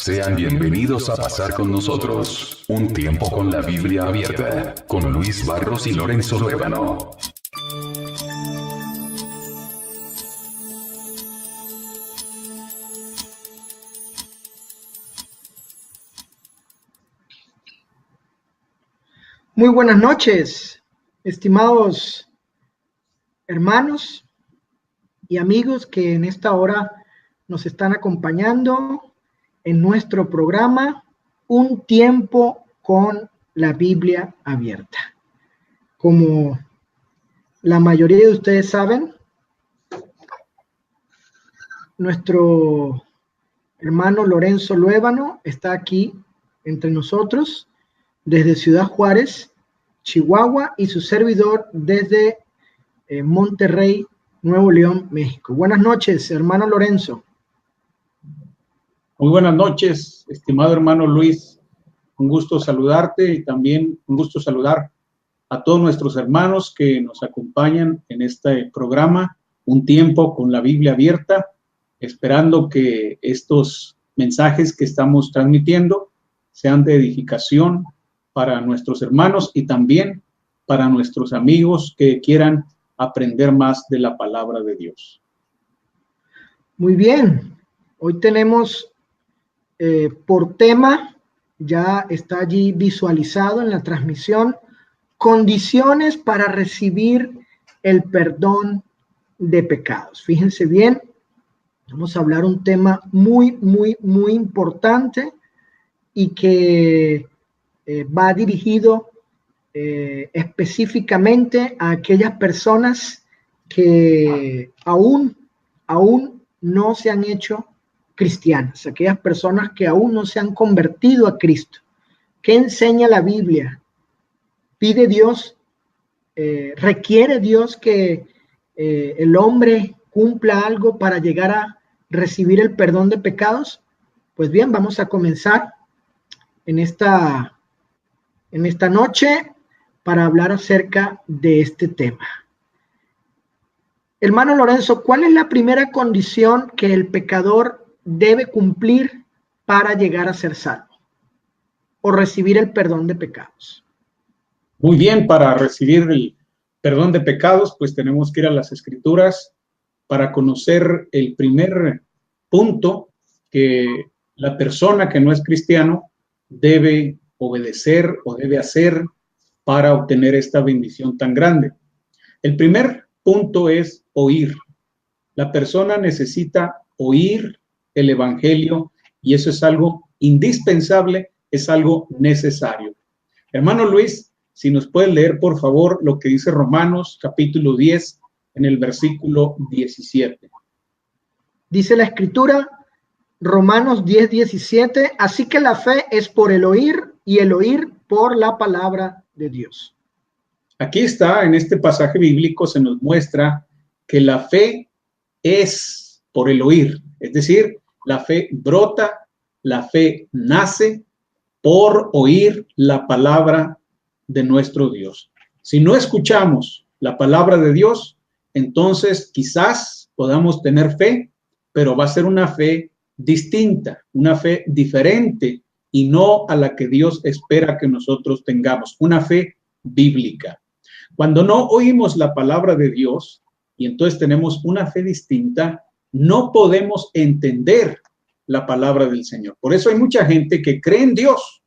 Sean bienvenidos a pasar con nosotros un tiempo con la Biblia abierta, con Luis Barros y Lorenzo Luébano. Muy buenas noches, estimados hermanos y amigos que en esta hora nos están acompañando en nuestro programa Un Tiempo con la Biblia Abierta. Como la mayoría de ustedes saben, nuestro hermano Lorenzo Luébano está aquí entre nosotros desde Ciudad Juárez, Chihuahua, y su servidor desde Monterrey, Nuevo León, México. Buenas noches, hermano Lorenzo. Muy buenas noches, estimado hermano Luis. Un gusto saludarte y también un gusto saludar a todos nuestros hermanos que nos acompañan en este programa, Un Tiempo con la Biblia Abierta, esperando que estos mensajes que estamos transmitiendo sean de edificación para nuestros hermanos y también para nuestros amigos que quieran aprender más de la palabra de Dios. Muy bien, hoy tenemos por tema, ya está allí visualizado en la transmisión, condiciones para recibir el perdón de pecados. Fíjense bien, vamos a hablar un tema muy importante y que va dirigido específicamente a aquellas personas que aún no se han hecho cristianas, aquellas personas que aún no se han convertido a Cristo. ¿Qué enseña la Biblia? ¿Pide Dios, requiere Dios que el hombre cumpla algo para llegar a recibir el perdón de pecados? Pues bien, vamos a comenzar en esta noche para hablar acerca de este tema. Hermano Lorenzo, ¿cuál es la primera condición que el pecador debe cumplir para llegar a ser salvo o recibir el perdón de pecados? Muy bien, para recibir el perdón de pecados, pues tenemos que ir a las Escrituras para conocer el primer punto que la persona que no es cristiano debe obedecer o debe hacer para obtener esta bendición tan grande. El primer punto es oír. La persona necesita oír el Evangelio y eso es algo indispensable, es algo necesario. Hermano Luis, si nos puede leer por favor lo que dice Romanos capítulo 10 en el versículo 17. Dice la Escritura, Romanos 10:17, así que la fe es por el oír y el oír por la palabra de Dios. Aquí está, en este pasaje bíblico se nos muestra que la fe es por el oír, es decir, la fe brota, la fe nace por oír la palabra de nuestro Dios. Si no escuchamos la palabra de Dios, entonces quizás podamos tener fe, pero va a ser una fe distinta, una fe diferente y no a la que Dios espera que nosotros tengamos, una fe bíblica. Cuando no oímos la palabra de Dios y entonces tenemos una fe distinta, no podemos entender la palabra del Señor. Por eso hay mucha gente que cree en Dios,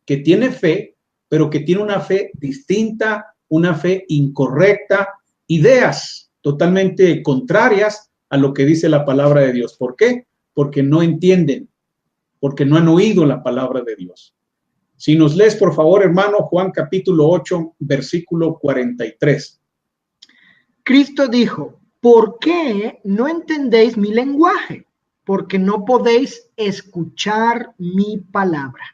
que tiene fe, pero que tiene una fe distinta, una fe incorrecta, ideas totalmente contrarias a lo que dice la palabra de Dios. ¿Por qué? Porque no entienden, porque no han oído la palabra de Dios. Si nos lees, por favor, hermano, Juan capítulo 8, versículo 43. Cristo dijo, ¿por qué no entendéis mi lenguaje? Porque no podéis escuchar mi palabra.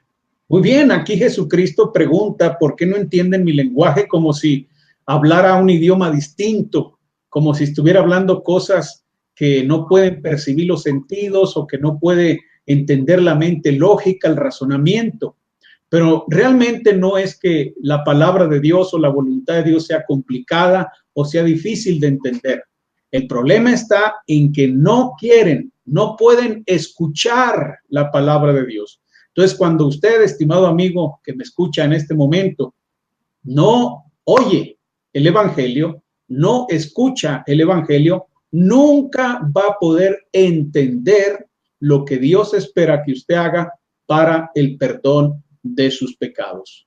Muy bien, aquí Jesucristo pregunta, ¿por qué no entienden mi lenguaje? Como si hablara un idioma distinto, como si estuviera hablando cosas que no pueden percibir los sentidos o que no puede entender la mente lógica, el razonamiento. Pero realmente no es que la palabra de Dios o la voluntad de Dios sea complicada o sea difícil de entender. El problema está en que no quieren no pueden escuchar la palabra de Dios. Entonces, cuando usted, estimado amigo que me escucha en este momento, no oye el evangelio, no escucha el evangelio, nunca va a poder entender lo que Dios espera que usted haga para el perdón de sus pecados.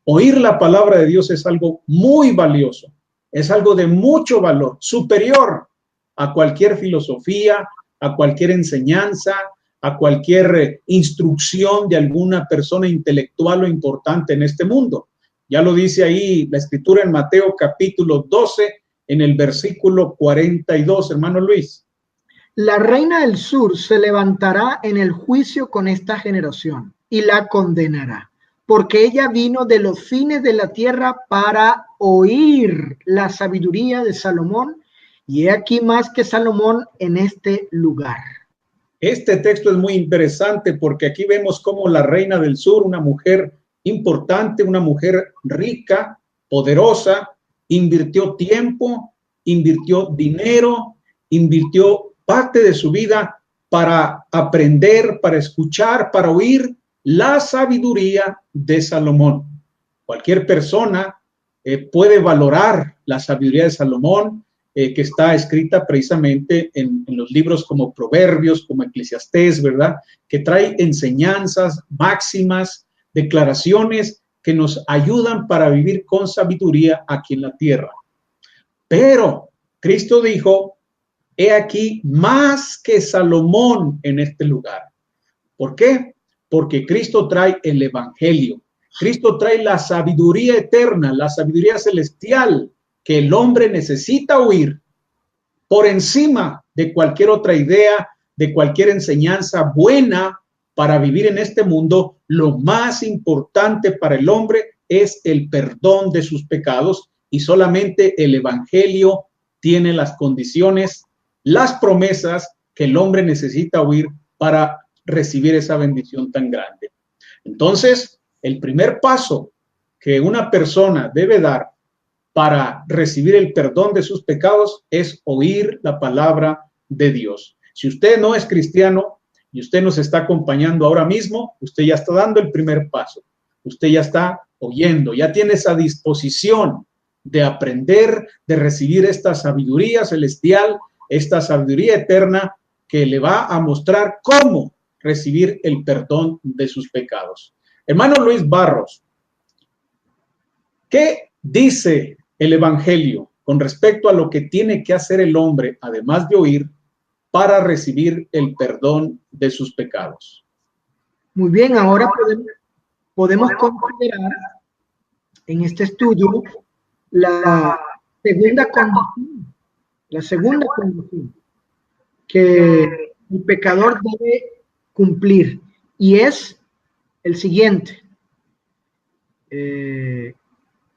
Oír la palabra de Dios es algo muy valioso, es algo de mucho valor, superior a cualquier filosofía, a cualquier enseñanza, a cualquier instrucción de alguna persona intelectual o importante en este mundo. Ya lo dice ahí la escritura en Mateo capítulo 12, en el versículo 42, hermano Luis. La reina del sur se levantará en el juicio con esta generación y la condenará, porque ella vino de los fines de la tierra para oír la sabiduría de Salomón, y he aquí más que Salomón en este lugar. Este texto es muy interesante porque aquí vemos cómo la reina del sur, una mujer importante, una mujer rica, poderosa, invirtió tiempo, invirtió dinero, invirtió parte de su vida para aprender, para escuchar, para oír la sabiduría de Salomón. Cualquier persona puede valorar la sabiduría de Salomón, que está escrita precisamente en los libros como Proverbios, como Eclesiastés, ¿verdad? Que trae enseñanzas, máximas, declaraciones que nos ayudan para vivir con sabiduría aquí en la tierra. Pero Cristo dijo, he aquí más que Salomón en este lugar. ¿Por qué? Porque Cristo trae el evangelio. Cristo trae la sabiduría eterna, la sabiduría celestial que el hombre necesita oír por encima de cualquier otra idea, de cualquier enseñanza buena para vivir en este mundo. Lo más importante para el hombre es el perdón de sus pecados, y solamente el evangelio tiene las condiciones, las promesas que el hombre necesita oír para recibir esa bendición tan grande. Entonces, el primer paso que una persona debe dar para recibir el perdón de sus pecados es oír la palabra de Dios. Si usted no es cristiano y usted nos está acompañando ahora mismo, usted ya está dando el primer paso. Usted ya está oyendo, ya tiene esa disposición de aprender, de recibir esta sabiduría celestial, esta sabiduría eterna que le va a mostrar cómo recibir el perdón de sus pecados. Hermano Luis Barros, ¿qué dice el evangelio con respecto a lo que tiene que hacer el hombre, además de oír, para recibir el perdón de sus pecados? Muy bien, ahora podemos considerar en este estudio la segunda condición que el pecador debe cumplir, y es el siguiente: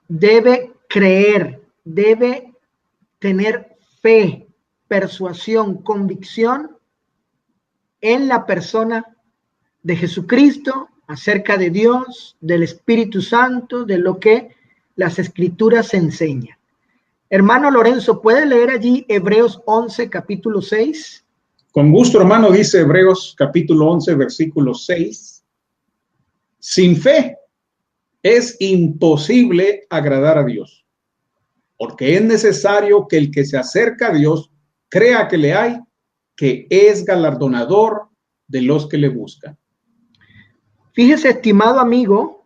debe creer, debe tener fe, persuasión, convicción en la persona de Jesucristo, acerca de Dios, del Espíritu Santo, de lo que las Escrituras enseñan. Hermano Lorenzo, ¿puede leer allí Hebreos 11, capítulo 6? Con gusto, hermano. Dice Hebreos capítulo 11, versículo 6. Sin fe es imposible agradar a Dios, porque es necesario que el que se acerca a Dios crea que le hay, que es galardonador de los que le buscan. Fíjese, estimado amigo,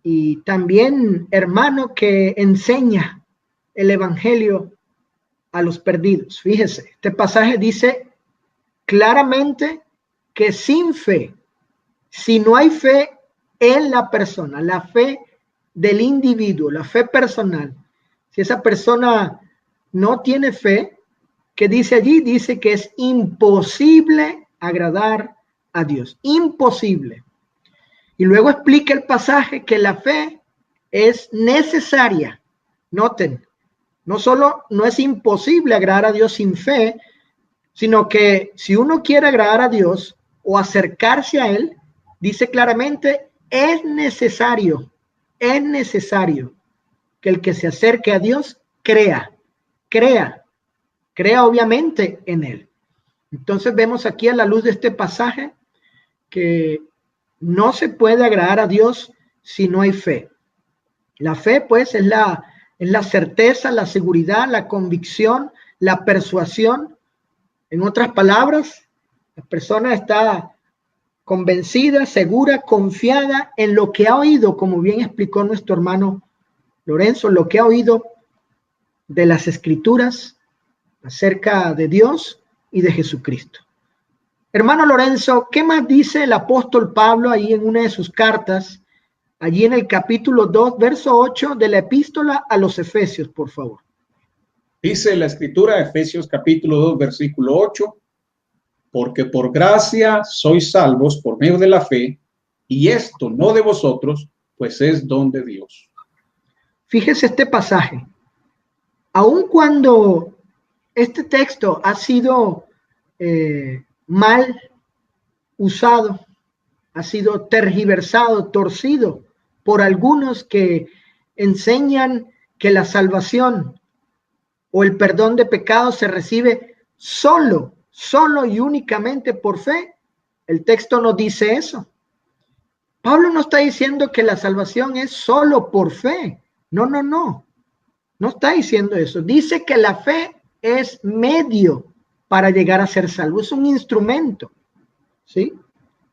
y también hermano que enseña el evangelio a los perdidos. Fíjese, este pasaje dice claramente que sin fe, si no hay fe en la persona, la fe del individuo, la fe personal, si esa persona no tiene fe, ¿qué dice allí? Dice que es imposible agradar a Dios, imposible. Y luego explica el pasaje que la fe es necesaria. Noten, no solo no es imposible agradar a Dios sin fe, sino que si uno quiere agradar a Dios o acercarse a Él, dice claramente, es necesario que el que se acerque a Dios crea obviamente en Él. Entonces vemos aquí a la luz de este pasaje que no se puede agradar a Dios si no hay fe. La fe, pues, es la certeza, la seguridad, la convicción, la persuasión. En otras palabras, la persona está convencida, segura, confiada en lo que ha oído, como bien explicó nuestro hermano Lorenzo, lo que ha oído de las Escrituras acerca de Dios y de Jesucristo. Hermano Lorenzo, ¿qué más dice el apóstol Pablo ahí en una de sus cartas, allí en el capítulo 2, verso 8 de la epístola a los Efesios, por favor? Dice la Escritura, Efesios capítulo 2, versículo 8, porque por gracia sois salvos por medio de la fe, y esto no de vosotros, pues es don de Dios. Fíjese este pasaje. Aun cuando este texto ha sido mal usado, ha sido tergiversado, torcido por algunos que enseñan que la salvación o el perdón de pecados se recibe solo y únicamente por fe. El texto no dice eso. Pablo no está diciendo que la salvación es solo por fe. No. No está diciendo eso. Dice que la fe es medio para llegar a ser salvo. Es un instrumento, ¿sí?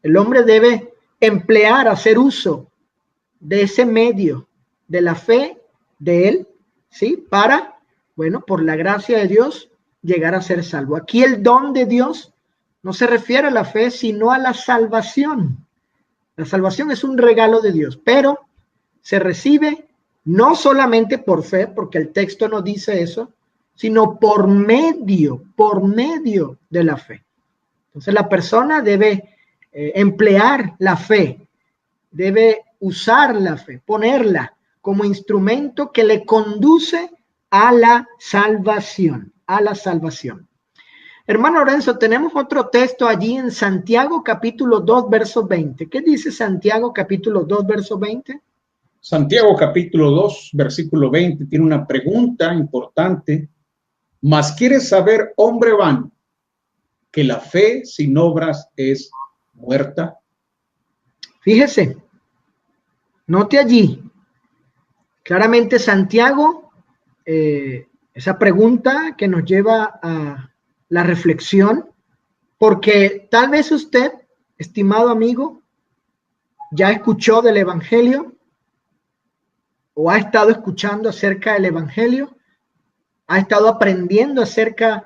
El hombre debe emplear, hacer uso de ese medio, de la fe de él, ¿sí? Para, bueno, por la gracia de Dios, llegar a ser salvo. Aquí el don de Dios no se refiere a la fe, sino a la salvación. La salvación es un regalo de Dios, pero se recibe no solamente por fe, porque el texto no dice eso, sino por medio de la fe. Entonces la persona debe emplear la fe, debe usar la fe, ponerla como instrumento que le conduce a la salvación, Hermano Lorenzo, tenemos otro texto allí en Santiago capítulo 2, verso 20. ¿Qué dice Santiago capítulo 2, verso 20? Santiago capítulo 2, versículo 20, tiene una pregunta importante. Mas quieres saber, hombre vano, que la fe sin obras es muerta. Fíjese, note allí, claramente Santiago, esa pregunta que nos lleva a la reflexión, porque tal vez usted, estimado amigo, ya escuchó del Evangelio o ha estado escuchando acerca del Evangelio, ha estado aprendiendo acerca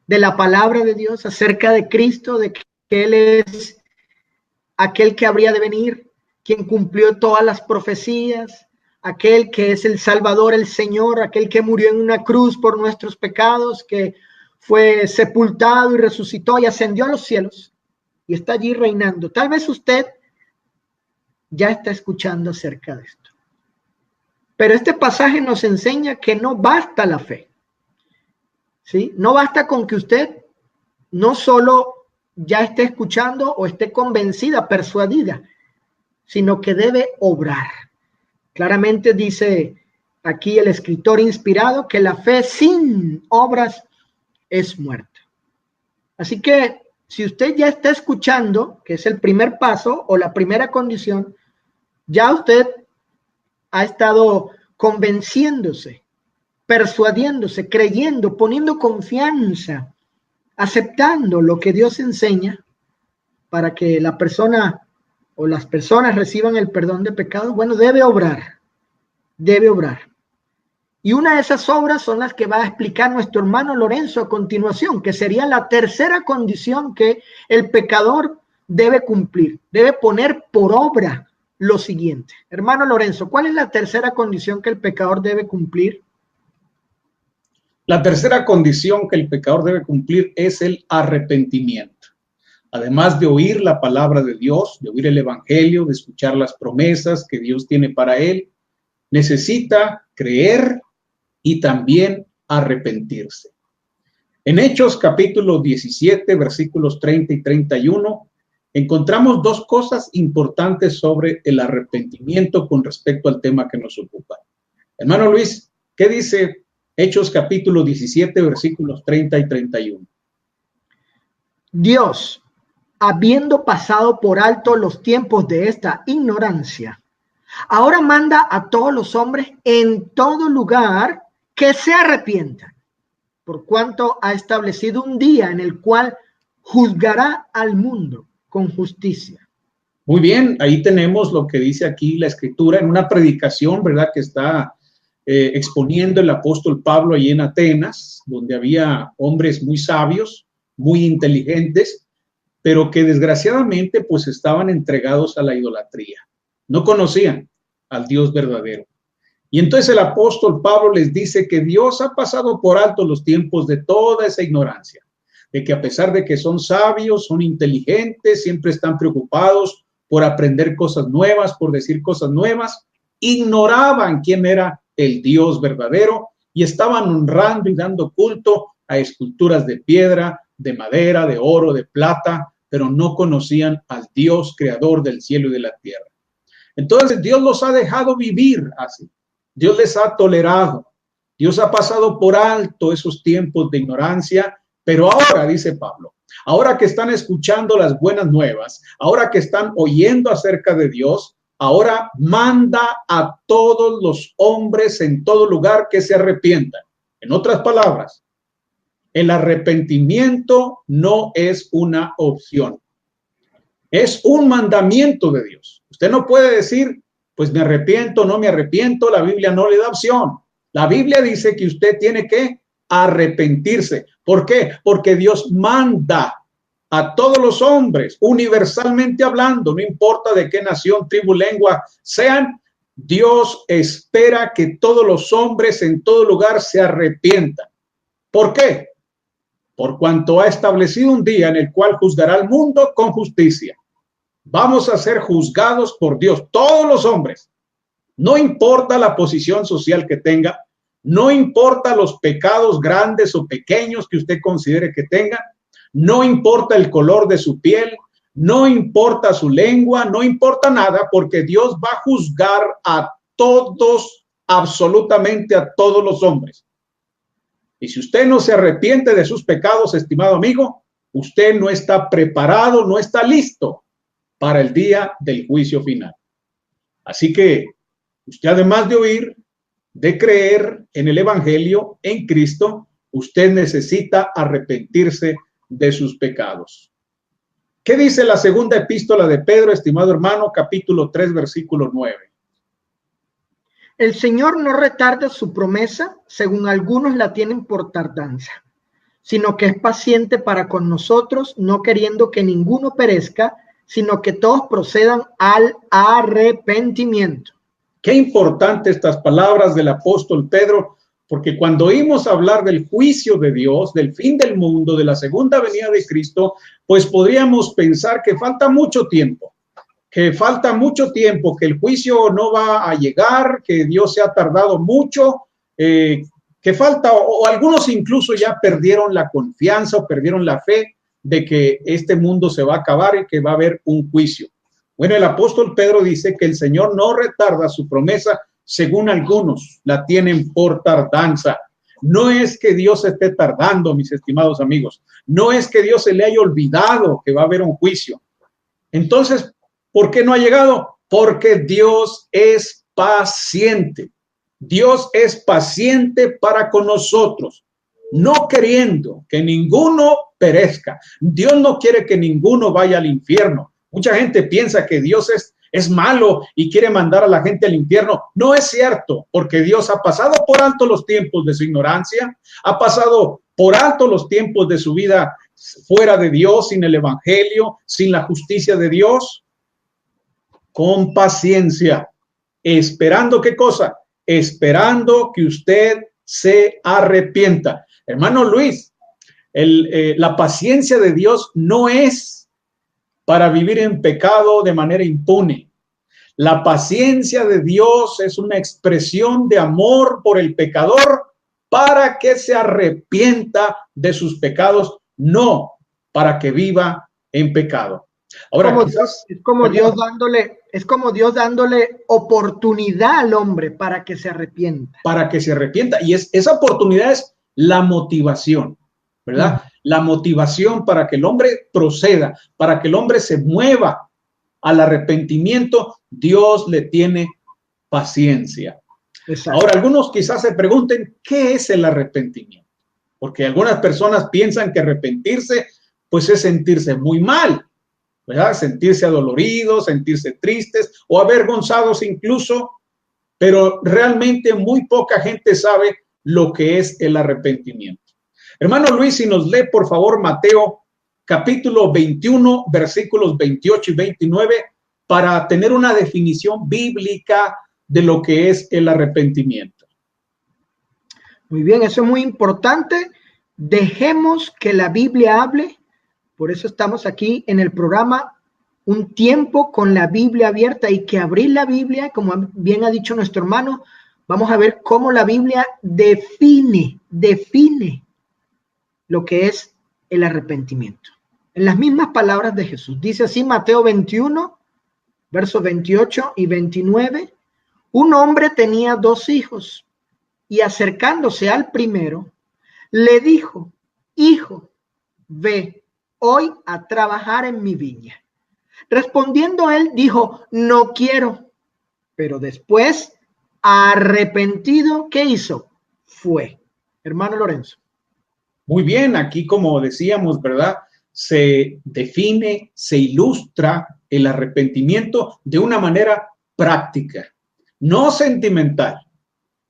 de la palabra de Dios, acerca de Cristo, de que Él es aquel que habría de venir, quien cumplió todas las profecías, aquel que es el Salvador, el Señor, aquel que murió en una cruz por nuestros pecados, que fue sepultado y resucitó y ascendió a los cielos y está allí reinando. Tal vez usted ya está escuchando acerca de esto. Pero este pasaje nos enseña que no basta la fe, ¿sí? No basta con que usted no solo ya esté escuchando o esté convencida, persuadida, sino que debe obrar. Claramente dice aquí el escritor inspirado que la fe sin obras es muerta. Así que si usted ya está escuchando, que es el primer paso o la primera condición, ya usted ha estado convenciéndose, persuadiéndose, creyendo, poniendo confianza, aceptando lo que Dios enseña para que la persona o las personas reciban el perdón de pecados. Bueno, debe obrar. Y una de esas obras son las que va a explicar nuestro hermano Lorenzo a continuación, que sería la tercera condición que el pecador debe cumplir. Debe poner por obra lo siguiente. Hermano Lorenzo, ¿cuál es la tercera condición que el pecador debe cumplir? La tercera condición que el pecador debe cumplir es el arrepentimiento. Además de oír la palabra de Dios, de oír el Evangelio, de escuchar las promesas que Dios tiene para él, necesita creer y también arrepentirse. En Hechos capítulo 17, versículos 30 y 31, encontramos dos cosas importantes sobre el arrepentimiento con respecto al tema que nos ocupa. Hermano Luis, ¿qué dice Hechos capítulo 17, versículos 30 y 31? Dios, habiendo pasado por alto los tiempos de esta ignorancia, ahora manda a todos los hombres en todo lugar que se arrepientan, por cuanto ha establecido un día en el cual juzgará al mundo con justicia. Muy bien, ahí tenemos lo que dice aquí la Escritura en una predicación, ¿verdad?, que está exponiendo el apóstol Pablo allí en Atenas, donde había hombres muy sabios, muy inteligentes, pero que desgraciadamente pues estaban entregados a la idolatría. No conocían al Dios verdadero. Y entonces el apóstol Pablo les dice que Dios ha pasado por alto los tiempos de toda esa ignorancia, de que a pesar de que son sabios, son inteligentes, siempre están preocupados por aprender cosas nuevas, por decir cosas nuevas, ignoraban quién era el Dios verdadero y estaban honrando y dando culto a esculturas de piedra, de madera, de oro, de plata, pero no conocían al Dios creador del cielo y de la tierra. Entonces Dios los ha dejado vivir así. Dios les ha tolerado. Dios ha pasado por alto esos tiempos de ignorancia, pero ahora, dice Pablo, ahora que están escuchando las buenas nuevas, ahora que están oyendo acerca de Dios, ahora manda a todos los hombres en todo lugar que se arrepientan. En otras palabras, el arrepentimiento no es una opción. Es un mandamiento de Dios. Usted no puede decir, pues me arrepiento, no me arrepiento. La Biblia no le da opción. La Biblia dice que usted tiene que arrepentirse. ¿Por qué? Porque Dios manda a todos los hombres, universalmente hablando, no importa de qué nación, tribu, lengua sean, Dios espera que todos los hombres en todo lugar se arrepientan. ¿Por qué? Por cuanto ha establecido un día en el cual juzgará al mundo con justicia. Vamos a ser juzgados por Dios, todos los hombres. No importa la posición social que tenga, no importa los pecados grandes o pequeños que usted considere que tenga, no importa el color de su piel, no importa su lengua, no importa nada, porque Dios va a juzgar a todos, absolutamente a todos los hombres. Y si usted no se arrepiente de sus pecados, estimado amigo, usted no está preparado, no está listo para el día del juicio final. Así que usted, además de oír, de creer en el Evangelio, en Cristo, usted necesita arrepentirse de sus pecados. ¿Qué dice la segunda epístola de Pedro, estimado hermano? Capítulo 3, versículo 9. El Señor no retarda su promesa, según algunos la tienen por tardanza, sino que es paciente para con nosotros, no queriendo que ninguno perezca, sino que todos procedan al arrepentimiento. Qué importante estas palabras del apóstol Pedro, porque cuando oímos hablar del juicio de Dios, del fin del mundo, de la segunda venida de Cristo, pues podríamos pensar que falta mucho tiempo, que el juicio no va a llegar, que Dios se ha tardado mucho, que falta, o algunos incluso ya perdieron la confianza o perdieron la fe de que este mundo se va a acabar y que va a haber un juicio. Bueno, el apóstol Pedro dice que el Señor no retarda su promesa, según algunos la tienen por tardanza. No es que Dios esté tardando, mis estimados amigos. No es que Dios se le haya olvidado que va a haber un juicio. Entonces, ¿por qué no ha llegado? Porque Dios es paciente. Dios es paciente para con nosotros, no queriendo que ninguno perezca. Dios no quiere que ninguno vaya al infierno. Mucha gente piensa que Dios es malo y quiere mandar a la gente al infierno. No es cierto, porque Dios ha pasado por alto los tiempos de su ignorancia, ha pasado por alto los tiempos de su vida fuera de Dios, sin el evangelio, sin la justicia de Dios, con paciencia, esperando ¿qué cosa? Esperando que usted se arrepienta. Hermano Luis, la paciencia de Dios no es para vivir en pecado de manera impune. La paciencia de Dios es una expresión de amor por el pecador para que se arrepienta de sus pecados, no para que viva en pecado. Ahora, es como Dios dándole oportunidad al hombre para que se arrepienta. Para que se arrepienta. Y esa oportunidad es la motivación, ¿verdad? La motivación para que el hombre proceda, para que el hombre se mueva al arrepentimiento, Dios le tiene paciencia. Exacto. Ahora, algunos quizás se pregunten, ¿qué es el arrepentimiento? Porque algunas personas piensan que arrepentirse, pues es sentirse muy mal, ¿verdad? Sentirse adoloridos, sentirse tristes o avergonzados incluso, pero realmente muy poca gente sabe lo que es el arrepentimiento. Hermano Luis, si nos lee por favor Mateo capítulo 21, versículos 28 y 29, para tener una definición bíblica de lo que es el arrepentimiento. Muy bien, eso es muy importante. Dejemos que la Biblia hable. Por eso estamos aquí en el programa Un Tiempo con la Biblia Abierta. Hay que abrir la Biblia, como bien ha dicho nuestro hermano. Vamos a ver cómo la Biblia define lo que es el arrepentimiento. En las mismas palabras de Jesús. Dice así Mateo 21, versos 28 y 29. Un hombre tenía 2 hijos y acercándose al primero, le dijo: hijo, ve hoy a trabajar en mi viña. Respondiendo él, dijo: no quiero. Pero después, arrepentido, ¿qué hizo? Fue. Hermano Lorenzo. Muy bien, aquí como decíamos, ¿verdad? Se define, se ilustra el arrepentimiento de una manera práctica, no sentimental,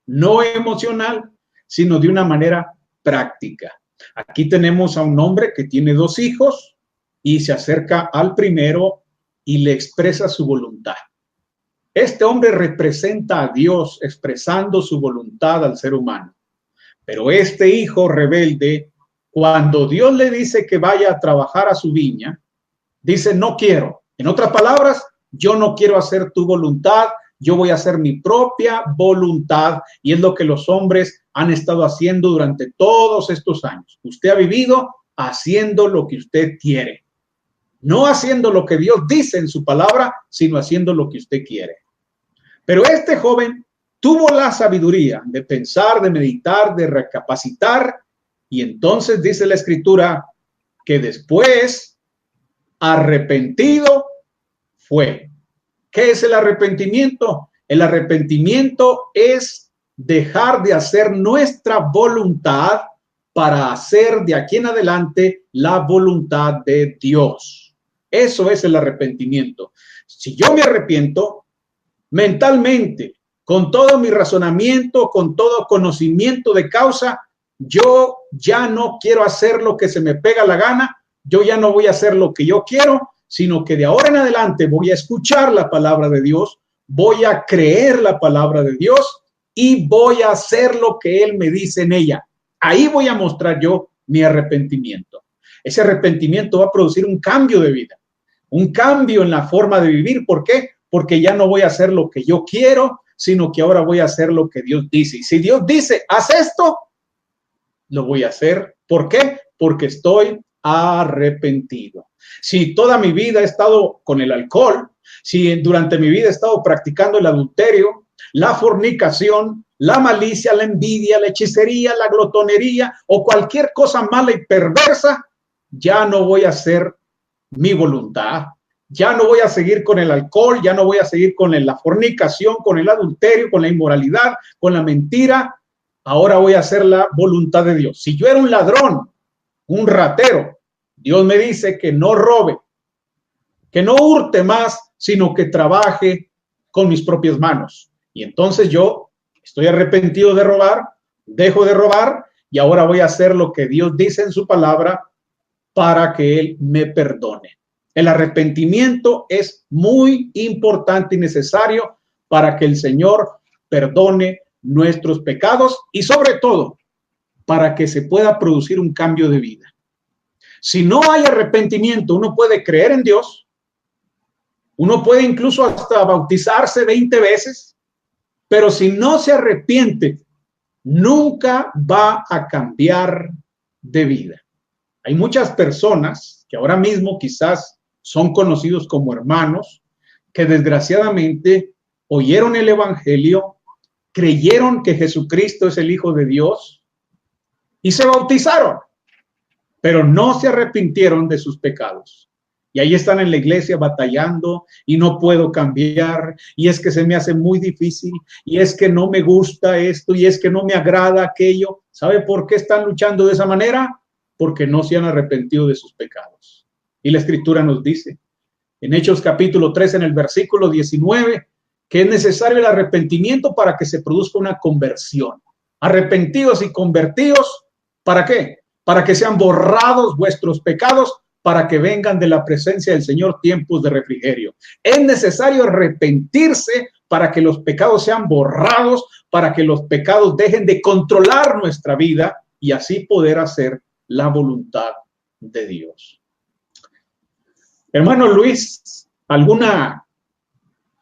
no emocional, sino de una manera práctica. Aquí tenemos a un hombre que tiene 2 hijos y se acerca al primero y le expresa su voluntad. Este hombre representa a Dios expresando su voluntad al ser humano. Pero este hijo rebelde, cuando Dios le dice que vaya a trabajar a su viña, dice: no quiero. En otras palabras, yo no quiero hacer tu voluntad, yo voy a hacer mi propia voluntad, y es lo que los hombres han estado haciendo durante todos estos años. Usted ha vivido haciendo lo que usted quiere, no haciendo lo que Dios dice en su palabra, sino haciendo lo que usted quiere. Pero este joven tuvo la sabiduría de pensar, de meditar, de recapacitar, y entonces dice la Escritura que después, arrepentido, fue. ¿Qué es el arrepentimiento? El arrepentimiento es dejar de hacer nuestra voluntad para hacer de aquí en adelante la voluntad de Dios. Eso es el arrepentimiento. Si yo me arrepiento mentalmente, con todo mi razonamiento, con todo conocimiento de causa, yo ya no quiero hacer lo que se me pega la gana, yo ya no voy a hacer lo que yo quiero, sino que de ahora en adelante voy a escuchar la palabra de Dios, voy a creer la palabra de Dios y voy a hacer lo que Él me dice en ella. Ahí voy a mostrar yo mi arrepentimiento. Ese arrepentimiento va a producir un cambio de vida, un cambio en la forma de vivir. ¿Por qué? Porque ya no voy a hacer lo que yo quiero, sino que ahora voy a hacer lo que Dios dice. Y si Dios dice, haz esto, lo voy a hacer. ¿Por qué? Porque estoy arrepentido. Si toda mi vida he estado con el alcohol, si durante mi vida he estado practicando el adulterio, la fornicación, la malicia, la envidia, la hechicería, la glotonería o cualquier cosa mala y perversa, ya no voy a hacer mi voluntad. Ya no voy a seguir con el alcohol, ya no voy a seguir con la fornicación, con el adulterio, con la inmoralidad, con la mentira. Ahora voy a hacer la voluntad de Dios. Si yo era un ladrón, un ratero, Dios me dice que no robe, que no hurte más, sino que trabaje con mis propias manos. Y entonces yo estoy arrepentido de robar, dejo de robar y ahora voy a hacer lo que Dios dice en su palabra para que Él me perdone. El arrepentimiento es muy importante y necesario para que el Señor perdone nuestros pecados y sobre todo para que se pueda producir un cambio de vida. Si no hay arrepentimiento, uno puede creer en Dios, uno puede incluso hasta bautizarse 20 veces, pero si no se arrepiente, nunca va a cambiar de vida. Hay muchas personas que ahora mismo quizás son conocidos como hermanos, que desgraciadamente oyeron el evangelio, creyeron que Jesucristo es el Hijo de Dios y se bautizaron. pero no se arrepintieron de sus pecados. Y ahí están en la iglesia batallando y no puedo cambiar, y es que se me hace muy difícil, y es que no me gusta esto, y es que no me agrada aquello. ¿Sabe por qué están luchando de esa manera? Porque no se han arrepentido de sus pecados. Y la Escritura nos dice, en Hechos capítulo 3, en el versículo 19, que es necesario el arrepentimiento para que se produzca una conversión. Arrepentidos y convertidos, ¿para qué? Para que sean borrados vuestros pecados, para que vengan de la presencia del Señor tiempos de refrigerio. Es necesario arrepentirse para que los pecados sean borrados, para que los pecados dejen de controlar nuestra vida y así poder hacer la voluntad de Dios. Hermano Luis, ¿alguna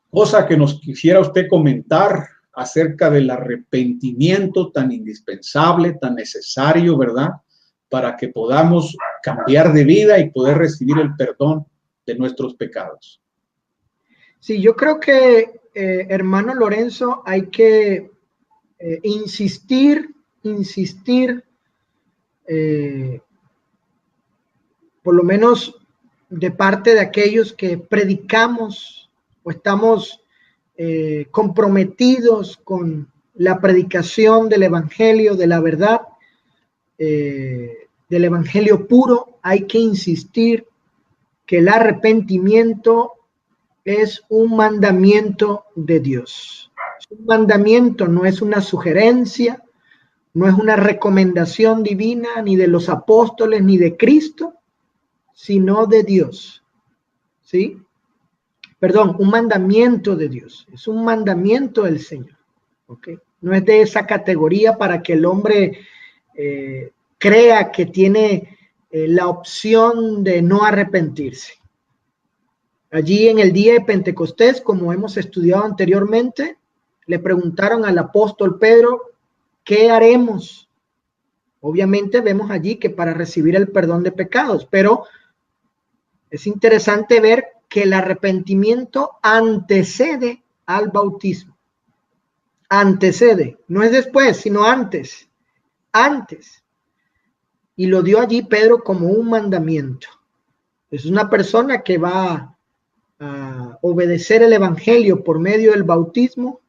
cosa que nos quisiera usted comentar acerca del arrepentimiento tan indispensable, tan necesario, verdad? Para que podamos cambiar de vida y poder recibir el perdón de nuestros pecados. Sí, yo creo que, hermano Lorenzo, hay que insistir, por lo menos de parte de aquellos que predicamos o estamos comprometidos con la predicación del Evangelio, de la verdad, del Evangelio puro. Hay que insistir que el arrepentimiento es un mandamiento de Dios. Es un mandamiento, no es una sugerencia, no es una recomendación divina, ni de los apóstoles, ni de Cristo, sino de Dios. ¿Sí? Perdón, un mandamiento de Dios. Es un mandamiento del Señor. ¿Ok? No es de esa categoría para que el hombre crea que tiene la opción de no arrepentirse. Allí en el día de Pentecostés, como hemos estudiado anteriormente, le preguntaron al apóstol Pedro, ¿qué haremos? Obviamente vemos allí que para recibir el perdón de pecados, pero es interesante ver que el arrepentimiento antecede al bautismo. Antecede, no es después, sino antes. Antes. Y lo dio allí Pedro como un mandamiento. Es una persona que va a obedecer el evangelio por medio del bautismo,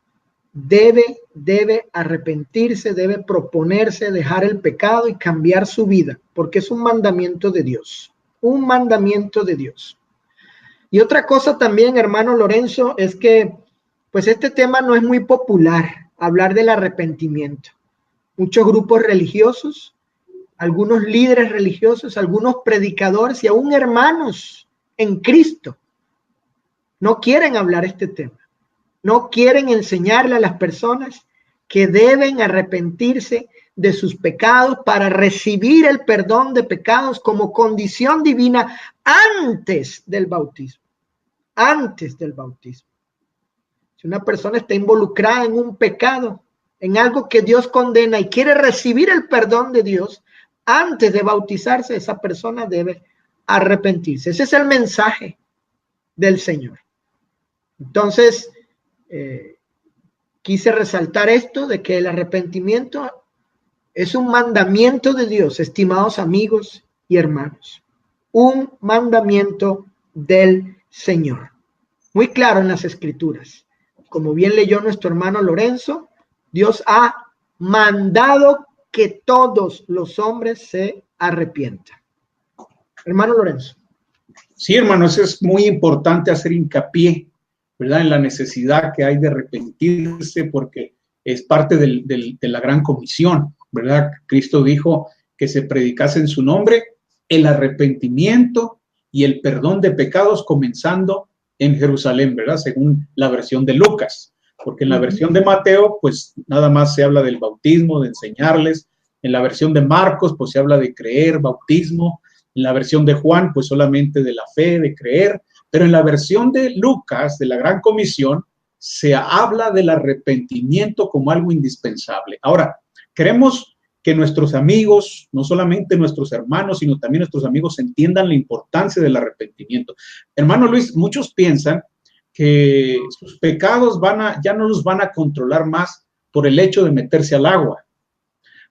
debe arrepentirse, debe proponerse, dejar el pecado y cambiar su vida, porque es un mandamiento de Dios. Un mandamiento de Dios. Y otra cosa también, hermano Lorenzo, es que pues este tema no es muy popular, hablar del arrepentimiento. Muchos grupos religiosos, algunos líderes religiosos, algunos predicadores y aún hermanos en Cristo no quieren hablar este tema. No quieren enseñarle a las personas que deben arrepentirse de sus pecados para recibir el perdón de pecados como condición divina antes del bautismo. Antes del bautismo. Si una persona está involucrada en un pecado, en algo que Dios condena y quiere recibir el perdón de Dios, antes de bautizarse, esa persona debe arrepentirse. Ese es el mensaje del Señor. Entonces, quise resaltar esto de que el arrepentimiento es un mandamiento de Dios, estimados amigos y hermanos. Un mandamiento del Señor. Muy claro en las Escrituras. Como bien leyó nuestro hermano Lorenzo, Dios ha mandado que todos los hombres se arrepientan. Hermano Lorenzo. Sí, hermano, eso es muy importante hacer hincapié, ¿verdad? En la necesidad que hay de arrepentirse porque es parte de la gran comisión, ¿verdad? Cristo dijo que se predicase en su nombre el arrepentimiento y el perdón de pecados comenzando en Jerusalén, ¿verdad? Según la versión de Lucas, porque en la versión de Mateo, pues nada más se habla del bautismo, de enseñarles. En la versión de Marcos, pues se habla de creer, bautismo. En la versión de Juan, pues solamente de la fe, de creer. Pero en la versión de Lucas, de la Gran Comisión, se habla del arrepentimiento como algo indispensable. Ahora, queremos que nuestros amigos, no solamente nuestros hermanos, sino también nuestros amigos entiendan la importancia del arrepentimiento. Hermano Luis, muchos piensan que sus pecados ya no los van a controlar más por el hecho de meterse al agua,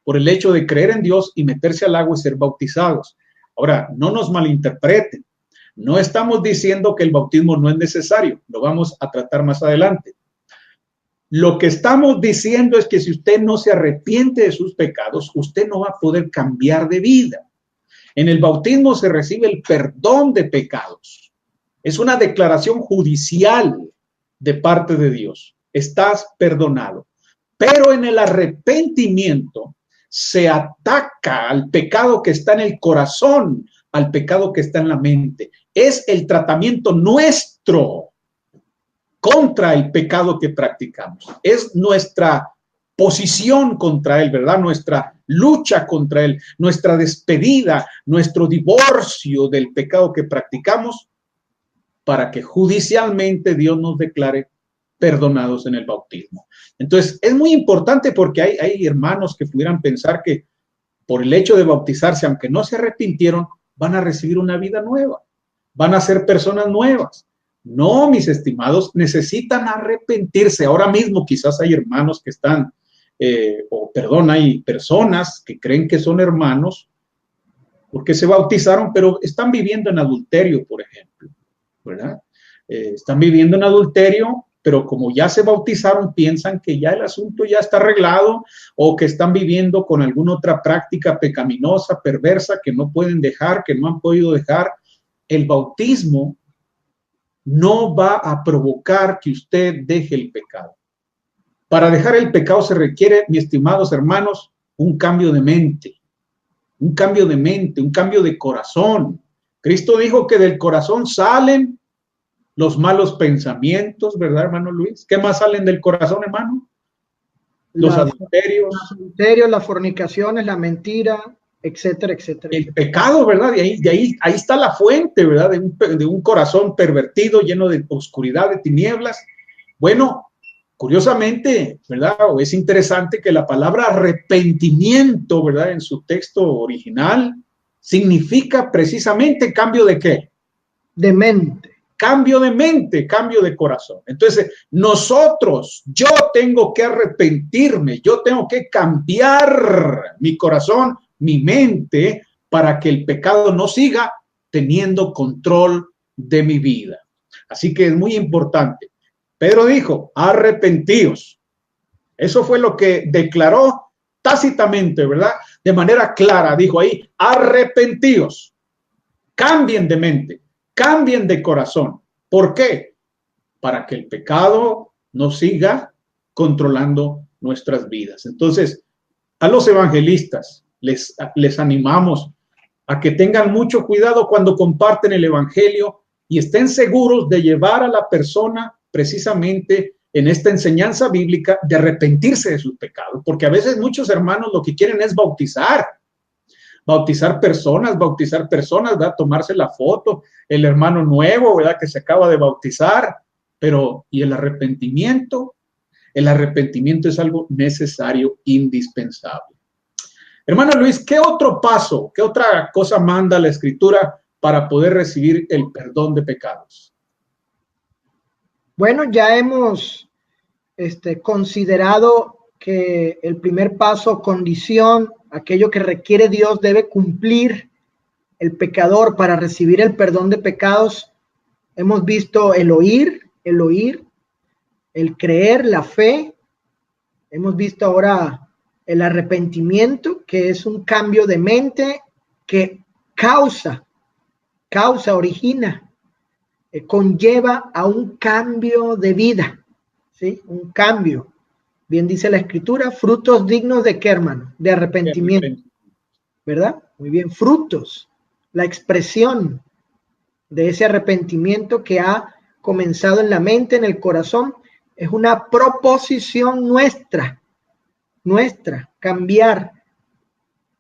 por el hecho de creer en Dios y meterse al agua y ser bautizados. Ahora, no nos malinterpreten. No estamos diciendo que el bautismo no es necesario. Lo vamos a tratar más adelante. Lo que estamos diciendo es que si usted no se arrepiente de sus pecados, usted no va a poder cambiar de vida. En el bautismo se recibe el perdón de pecados. Es una declaración judicial de parte de Dios. Estás perdonado. Pero en el arrepentimiento se ataca al pecado que está en el corazón, al pecado que está en la mente. Es el tratamiento nuestro contra el pecado que practicamos. Es nuestra posición contra él, ¿verdad? Nuestra lucha contra él, nuestra despedida, nuestro divorcio del pecado que practicamos para que judicialmente Dios nos declare perdonados en el bautismo. Entonces, es muy importante porque hay hermanos que pudieran pensar que por el hecho de bautizarse, aunque no se arrepintieron, van a recibir una vida nueva, van a ser personas nuevas. No, mis estimados, necesitan arrepentirse. Ahora mismo quizás hay hermanos que están, hay personas que creen que son hermanos porque se bautizaron, pero están viviendo en adulterio, por ejemplo, ¿verdad? Están viviendo en adulterio, pero como ya se bautizaron, piensan que ya el asunto ya está arreglado o que están viviendo con alguna otra práctica pecaminosa, perversa, que no pueden dejar, que no han podido dejar. El bautismo no va a provocar que usted deje el pecado. Para dejar el pecado se requiere, mis estimados hermanos, un cambio de mente, un cambio de mente, un cambio de corazón. Cristo dijo que del corazón salen los malos pensamientos, ¿verdad, hermano Luis? ¿Qué más salen del corazón, hermano? Los adulterios, las fornicaciones, la mentira, etcétera, etcétera. El pecado, ¿verdad? Ahí está la fuente, ¿verdad? De un corazón pervertido, lleno de oscuridad, de tinieblas. Bueno, curiosamente, ¿verdad? Es interesante que la palabra arrepentimiento, ¿verdad? En su texto original, significa precisamente cambio de ¿qué? De mente. Cambio de mente, cambio de corazón. Entonces, yo tengo que arrepentirme, yo tengo que cambiar mi corazón, mi mente, para que el pecado no siga teniendo control de mi vida. Así que es muy importante. Pedro dijo, arrepentíos. Eso fue lo que declaró tácitamente, ¿verdad? De manera clara, dijo ahí, arrepentíos. Cambien de mente. Cambien de corazón. ¿Por qué? Para que el pecado no siga controlando nuestras vidas. Entonces, a los evangelistas les animamos a que tengan mucho cuidado cuando comparten el evangelio y estén seguros de llevar a la persona precisamente en esta enseñanza bíblica de arrepentirse de sus pecados. Porque a veces muchos hermanos lo que quieren es bautizar personas, ¿verdad? Tomarse la foto, el hermano nuevo, ¿verdad? Que se acaba de bautizar, pero ¿y el arrepentimiento? El arrepentimiento es algo necesario, indispensable. Hermano Luis, ¿qué otro paso, qué otra cosa manda la Escritura para poder recibir el perdón de pecados? Bueno, ya hemos considerado que el primer paso, condición, aquello que requiere Dios debe cumplir el pecador para recibir el perdón de pecados. Hemos visto el oír, el creer, la fe. Hemos visto ahora el arrepentimiento, que es un cambio de mente que origina, conlleva a un cambio de vida, ¿sí? Un cambio. Bien dice la Escritura, frutos dignos de ¿qué, hermano? De arrepentimiento, ¿verdad? Muy bien, frutos, la expresión de ese arrepentimiento que ha comenzado en la mente, en el corazón, es una proposición nuestra, cambiar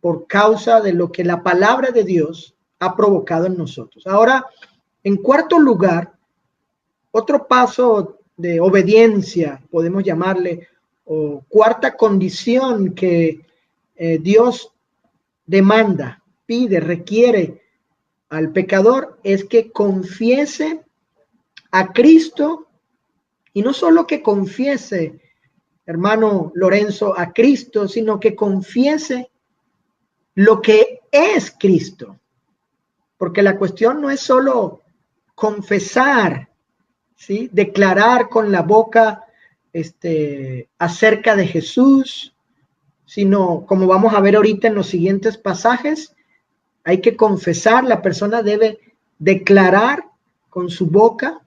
por causa de lo que la palabra de Dios ha provocado en nosotros. Ahora, en cuarto lugar, otro paso de obediencia, podemos llamarle, o cuarta condición que Dios demanda, pide, requiere al pecador, es que confiese a Cristo, y no solo que confiese, hermano Lorenzo, a Cristo, sino que confiese lo que es Cristo. porque la cuestión no es solo confesar, ¿sí? Declarar con la boca acerca de Jesús, sino, como vamos a ver ahorita en los siguientes pasajes, hay que confesar, la persona debe declarar con su boca,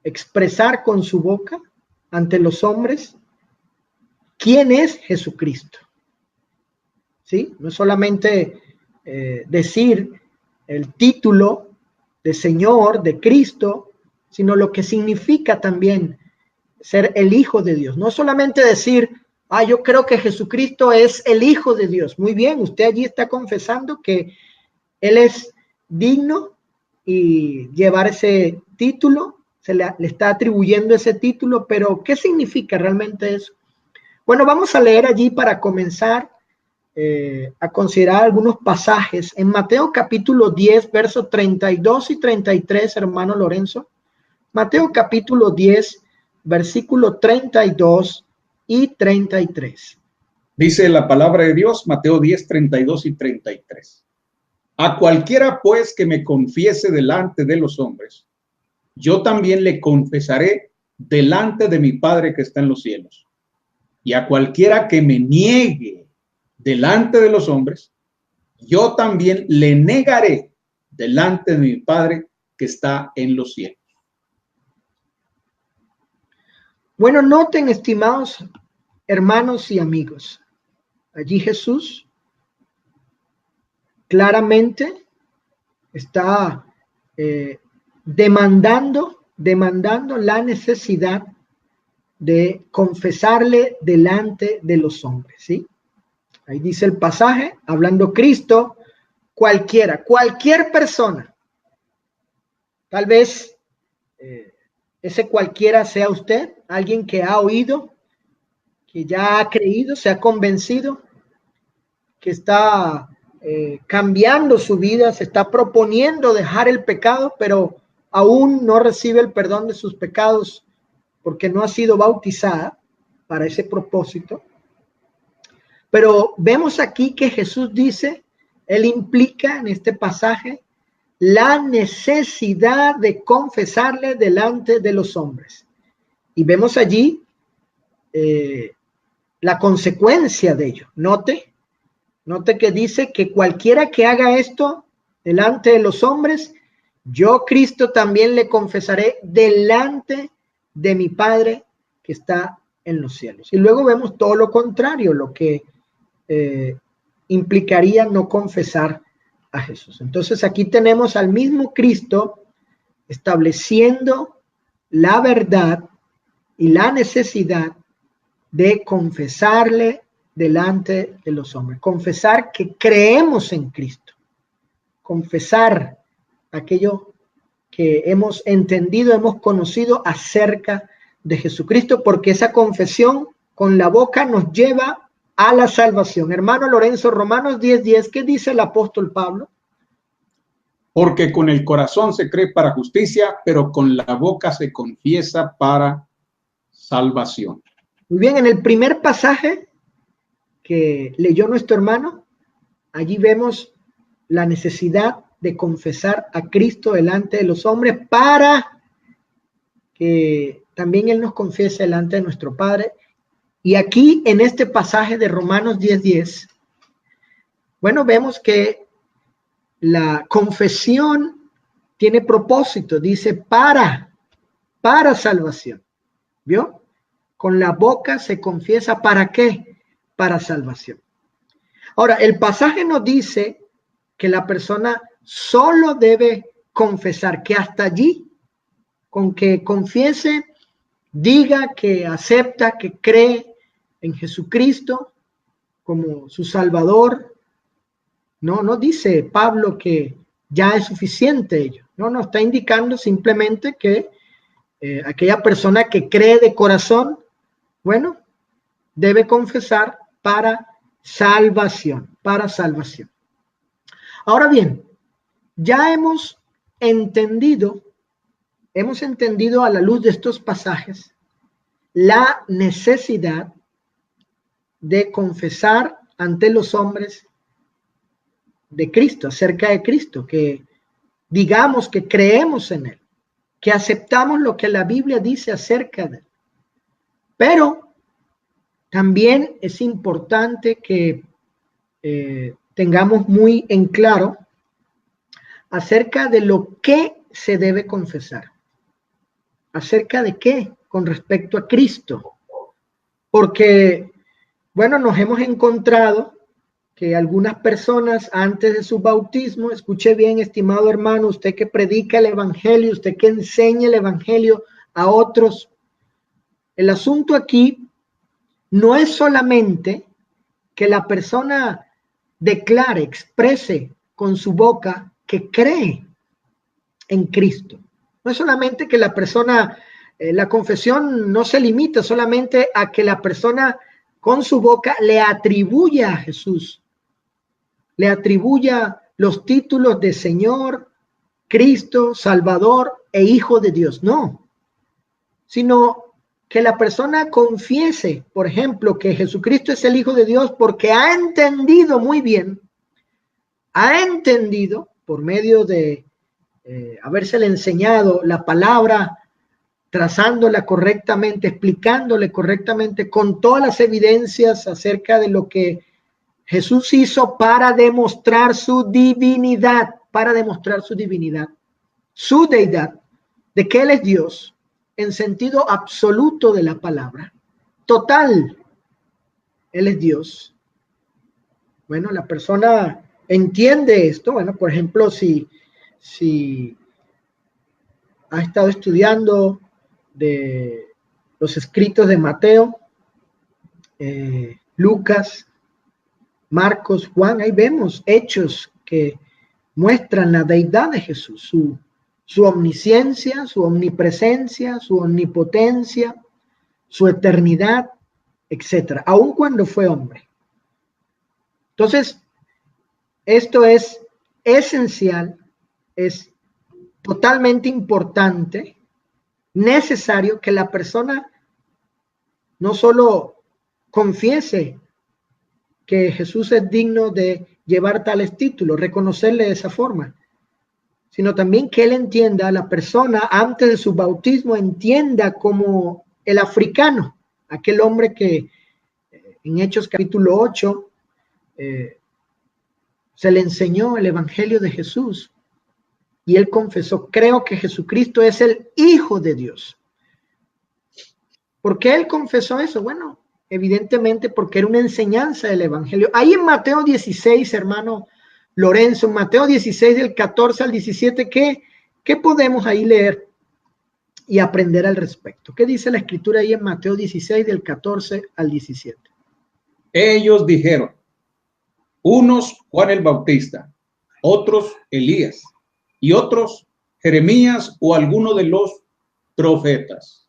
expresar con su boca ante los hombres quién es Jesucristo. ¿Sí? No solamente decir el título de Señor, de Cristo, sino lo que significa también ser el Hijo de Dios. No solamente decir, yo creo que Jesucristo es el Hijo de Dios. Muy bien, usted allí está confesando que Él es digno y llevar ese título, le está atribuyendo ese título, pero ¿qué significa realmente eso? Bueno, vamos a leer allí para comenzar a considerar algunos pasajes. En Mateo capítulo 10, versos 32 y 33, hermano Lorenzo. Mateo capítulo 10, versículo 32 y 33. Dice la palabra de Dios, Mateo 10, 32 y 33. A cualquiera pues que me confiese delante de los hombres, yo también le confesaré delante de mi Padre que está en los cielos. Y a cualquiera que me niegue delante de los hombres, yo también le negaré delante de mi Padre que está en los cielos. Bueno, noten, estimados hermanos y amigos, allí Jesús claramente está demandando la necesidad de confesarle delante de los hombres, ¿sí? Ahí dice el pasaje, hablando Cristo, cualquier persona, tal vez ese cualquiera sea usted, alguien que ha oído, que ya ha creído, se ha convencido, que está cambiando su vida, se está proponiendo dejar el pecado, pero aún no recibe el perdón de sus pecados porque no ha sido bautizada para ese propósito. Pero vemos aquí que Jesús dice, él implica en este pasaje la necesidad de confesarle delante de los hombres. Y vemos allí la consecuencia de ello. Note que dice que cualquiera que haga esto delante de los hombres, yo, Cristo, también le confesaré delante de mi Padre que está en los cielos. Y luego vemos todo lo contrario, lo que implicaría no confesar a Jesús. Entonces aquí tenemos al mismo Cristo estableciendo la verdad y la necesidad de confesarle delante de los hombres. Confesar que creemos en Cristo. Confesar aquello que hemos entendido, hemos conocido acerca de Jesucristo, porque esa confesión con la boca nos lleva a la salvación. Hermano Lorenzo, Romanos 10:10, ¿qué dice el apóstol Pablo? Porque con el corazón se cree para justicia, pero con la boca se confiesa para salvación. Muy bien, en el primer pasaje que leyó nuestro hermano, allí vemos la necesidad de confesar a Cristo delante de los hombres para que también Él nos confiese delante de nuestro Padre. Y aquí en este pasaje de Romanos 10:10, bueno, vemos que la confesión tiene propósito, dice para salvación. ¿Vio? Con la boca se confiesa, ¿para qué? Para salvación. Ahora, el pasaje nos dice que la persona solo debe confesar, que hasta allí, con que confiese, diga que acepta, que cree en Jesucristo como su Salvador. No dice Pablo que ya es suficiente ello. No, está indicando simplemente que aquella persona que cree de corazón, bueno, debe confesar para salvación, para salvación. Ahora bien, ya hemos entendido a la luz de estos pasajes la necesidad de confesar ante los hombres de Cristo, acerca de Cristo, que digamos que creemos en Él, que aceptamos lo que la Biblia dice acerca de Él. Pero también es importante que tengamos muy en claro acerca de lo que se debe confesar. ¿Acerca de qué? Con respecto a Cristo. Porque, bueno, nos hemos encontrado que algunas personas antes de su bautismo, escuche bien, estimado hermano, usted que predica el evangelio, usted que enseña el evangelio a otros, el asunto aquí no es solamente que la persona declare, exprese con su boca que cree en Cristo. No es solamente que la persona, la confesión no se limita solamente a que la persona con su boca le atribuya a Jesús, le atribuya los títulos de Señor, Cristo, Salvador e Hijo de Dios. No, sino que la persona confiese, por ejemplo, que Jesucristo es el Hijo de Dios porque ha entendido muy bien, ha entendido por medio de habérsele enseñado la palabra, trazándola correctamente, explicándole correctamente, con todas las evidencias acerca de lo que Jesús hizo para demostrar su divinidad, su deidad, de que Él es Dios, en sentido absoluto de la palabra, total, Él es Dios. Bueno, la persona entiende esto. Bueno, por ejemplo, si ha estado estudiando de los escritos de Mateo, Lucas, Marcos, Juan, ahí vemos hechos que muestran la deidad de Jesús, su omnisciencia, su omnipresencia, su omnipotencia, su eternidad, etcétera, aun cuando fue hombre. Entonces, esto es esencial, es totalmente importante, necesario que la persona no solo confiese que Jesús es digno de llevar tales títulos, reconocerle de esa forma, sino también que él entienda, la persona antes de su bautismo entienda como el africano, aquel hombre que en Hechos capítulo 8 se le enseñó el evangelio de Jesús y él confesó, creo que Jesucristo es el Hijo de Dios. ¿Por qué él confesó eso? Bueno, evidentemente porque era una enseñanza del evangelio. Ahí en Mateo 16, hermano Lorenzo, en Mateo 16 del 14 al 17, ¿qué podemos ahí leer y aprender al respecto? ¿Qué dice la escritura ahí en Mateo 16 del 14 al 17? Ellos dijeron, unos Juan el Bautista, otros Elías y otros Jeremías o alguno de los profetas.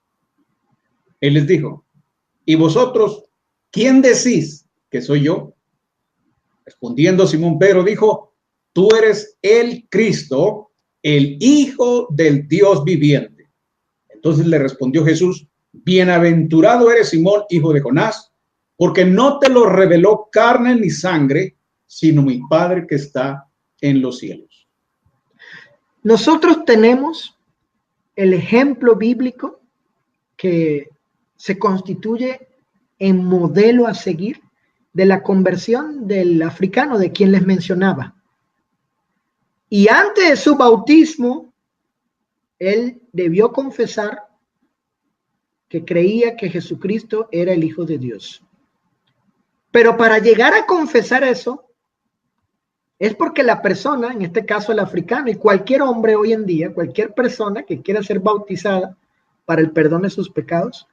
Él les dijo, ¿y vosotros quién decís que soy yo? Respondiendo Simón Pedro dijo, tú eres el Cristo, el Hijo del Dios viviente. Entonces le respondió Jesús, bienaventurado eres Simón, hijo de Jonás, porque no te lo reveló carne ni sangre, sino mi Padre que está en los cielos. Nosotros tenemos el ejemplo bíblico que se constituye en modelo a seguir de la conversión del africano de quien les mencionaba. Y antes de su bautismo, él debió confesar que creía que Jesucristo era el Hijo de Dios. Pero para llegar a confesar eso, es porque la persona, en este caso el africano, y cualquier hombre hoy en día, cualquier persona que quiera ser bautizada para el perdón de sus pecados,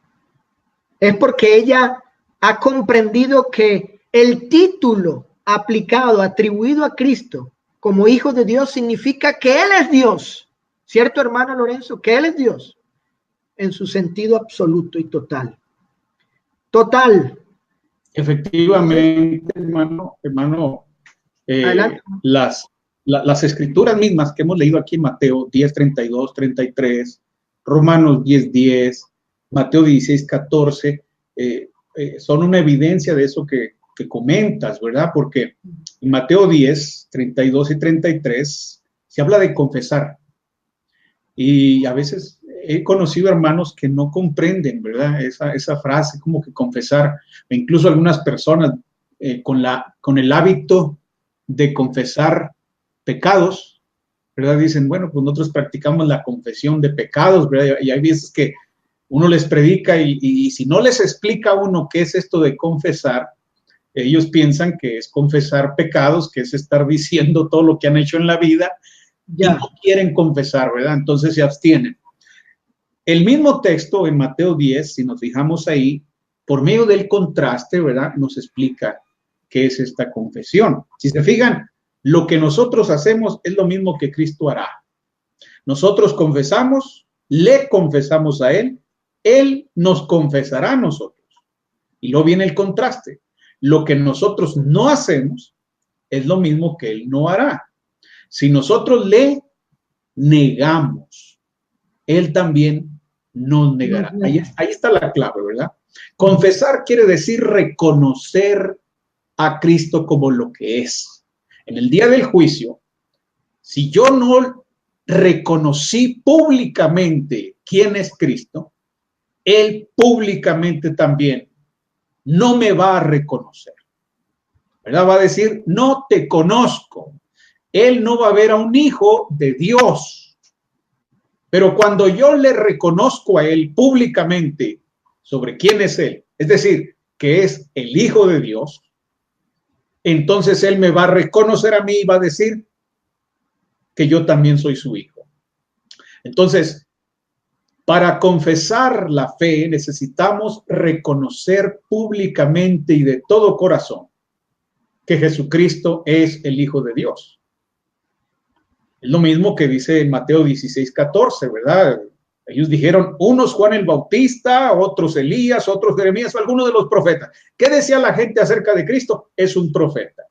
es porque ella ha comprendido que el título aplicado, atribuido a Cristo como Hijo de Dios, significa que Él es Dios. ¿Cierto, hermano Lorenzo? Que Él es Dios en su sentido absoluto y total. Total. Efectivamente, hermano, las escrituras mismas que hemos leído aquí en Mateo 10, 32, 33, Romanos 10, 10, Mateo 16, 14, son una evidencia de eso que que comentas, ¿verdad? Porque en Mateo 10, 32 y 33 se habla de confesar. Y a veces he conocido hermanos que no comprenden, ¿verdad? Esa frase, como que confesar, e incluso algunas personas con el hábito de confesar pecados, ¿verdad? Dicen, bueno, pues nosotros practicamos la confesión de pecados, ¿verdad? Y hay veces que uno les predica y si no les explica a uno qué es esto de confesar, ellos piensan que es confesar pecados, que es estar diciendo todo lo que han hecho en la vida y no quieren confesar, ¿verdad? Entonces se abstienen. El mismo texto en Mateo 10, si nos fijamos ahí, por medio del contraste, ¿verdad? Nos explica qué es esta confesión. Si se fijan, lo que nosotros hacemos es lo mismo que Cristo hará. Nosotros confesamos, le confesamos a Él nos confesará a nosotros. Y luego viene el contraste. Lo que nosotros no hacemos es lo mismo que Él no hará. Si nosotros le negamos, Él también nos negará. Ahí está la clave, ¿verdad? Confesar quiere decir reconocer a Cristo como lo que es. En el día del juicio, si yo no reconocí públicamente quién es Cristo, Él públicamente también no me va a reconocer, ¿verdad? Va a decir, no te conozco. Él no va a ver a un hijo de Dios. Pero cuando yo le reconozco a Él públicamente sobre quién es Él, es decir, que es el Hijo de Dios, entonces Él me va a reconocer a mí y va a decir que yo también soy su hijo. Entonces, para confesar la fe necesitamos reconocer públicamente y de todo corazón que Jesucristo es el Hijo de Dios. Es lo mismo que dice en Mateo 16, 14, ¿verdad? Ellos dijeron, unos Juan el Bautista, otros Elías, otros Jeremías, o algunos de los profetas. ¿Qué decía la gente acerca de Cristo? Es un profeta.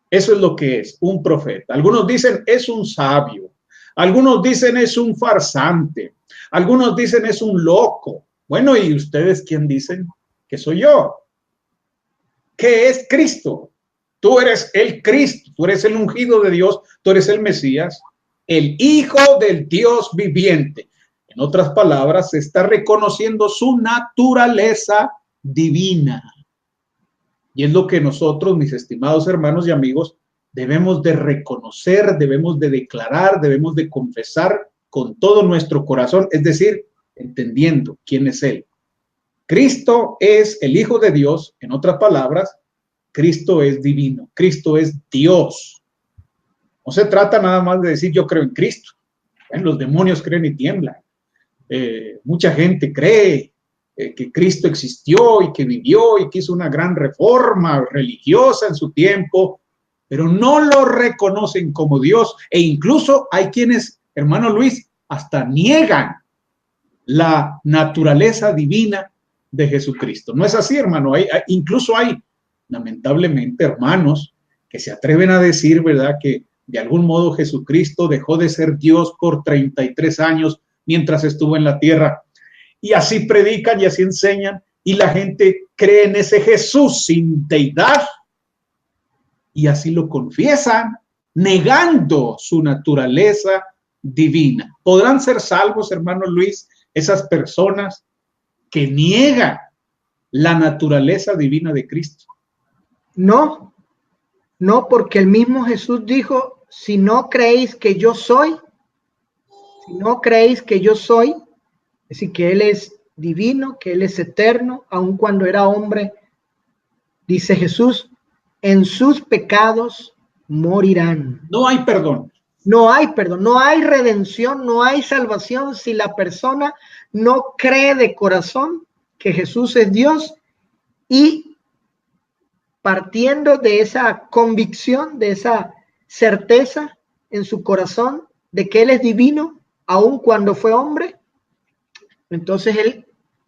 Eso es lo que es, un profeta. Algunos dicen, es un sabio. Algunos dicen, es un farsante. Algunos dicen, es un loco. Bueno, ¿y ustedes quién dicen que soy yo? ¿Qué es Cristo? Tú eres el Cristo, tú eres el ungido de Dios, tú eres el Mesías, el Hijo del Dios viviente. En otras palabras, se está reconociendo su naturaleza divina. Y es lo que nosotros, mis estimados hermanos y amigos, debemos de reconocer, debemos de declarar, debemos de confesar con todo nuestro corazón, es decir, entendiendo quién es Él. Cristo es el Hijo de Dios, en otras palabras, Cristo es divino, Cristo es Dios. No se trata nada más de decir yo creo en Cristo. Los demonios creen y tiemblan. Mucha gente cree que Cristo existió y que vivió y que hizo una gran reforma religiosa en su tiempo, pero no lo reconocen como Dios. E incluso hay quienes, hermano Luis, hasta niegan la naturaleza divina de Jesucristo. ¿No es así, hermano? Incluso hay, lamentablemente, hermanos que se atreven a decir, ¿verdad?, que de algún modo Jesucristo dejó de ser Dios por 33 años mientras estuvo en la tierra. Y así predican y así enseñan, y la gente cree en ese Jesús sin deidad, y así lo confiesan, negando su naturaleza divina. ¿Podrán ser salvos, hermano Luis, esas personas que niegan la naturaleza divina de Cristo? No, no, porque el mismo Jesús dijo, si no creéis que yo soy, es decir, que Él es divino, que Él es eterno, aun cuando era hombre, dice Jesús, en sus pecados morirán. No hay perdón. No hay perdón, no hay redención, no hay salvación si la persona no cree de corazón que Jesús es Dios y partiendo de esa convicción, de esa certeza en su corazón de que Él es divino, aun cuando fue hombre, entonces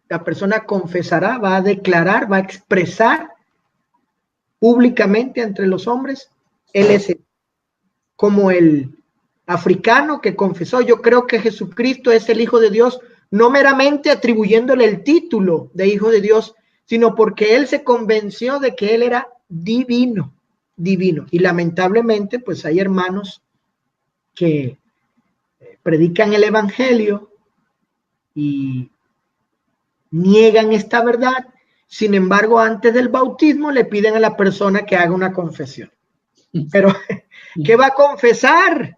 la persona confesará, va a declarar, va a expresar públicamente entre los hombres, Él es como el africano que confesó, yo creo que Jesucristo es el Hijo de Dios, no meramente atribuyéndole el título de Hijo de Dios, sino porque él se convenció de que él era divino, divino. Y lamentablemente, pues hay hermanos que predican el evangelio y niegan esta verdad. Sin embargo, antes del bautismo le piden a la persona que haga una confesión. Pero, ¿qué va a confesar?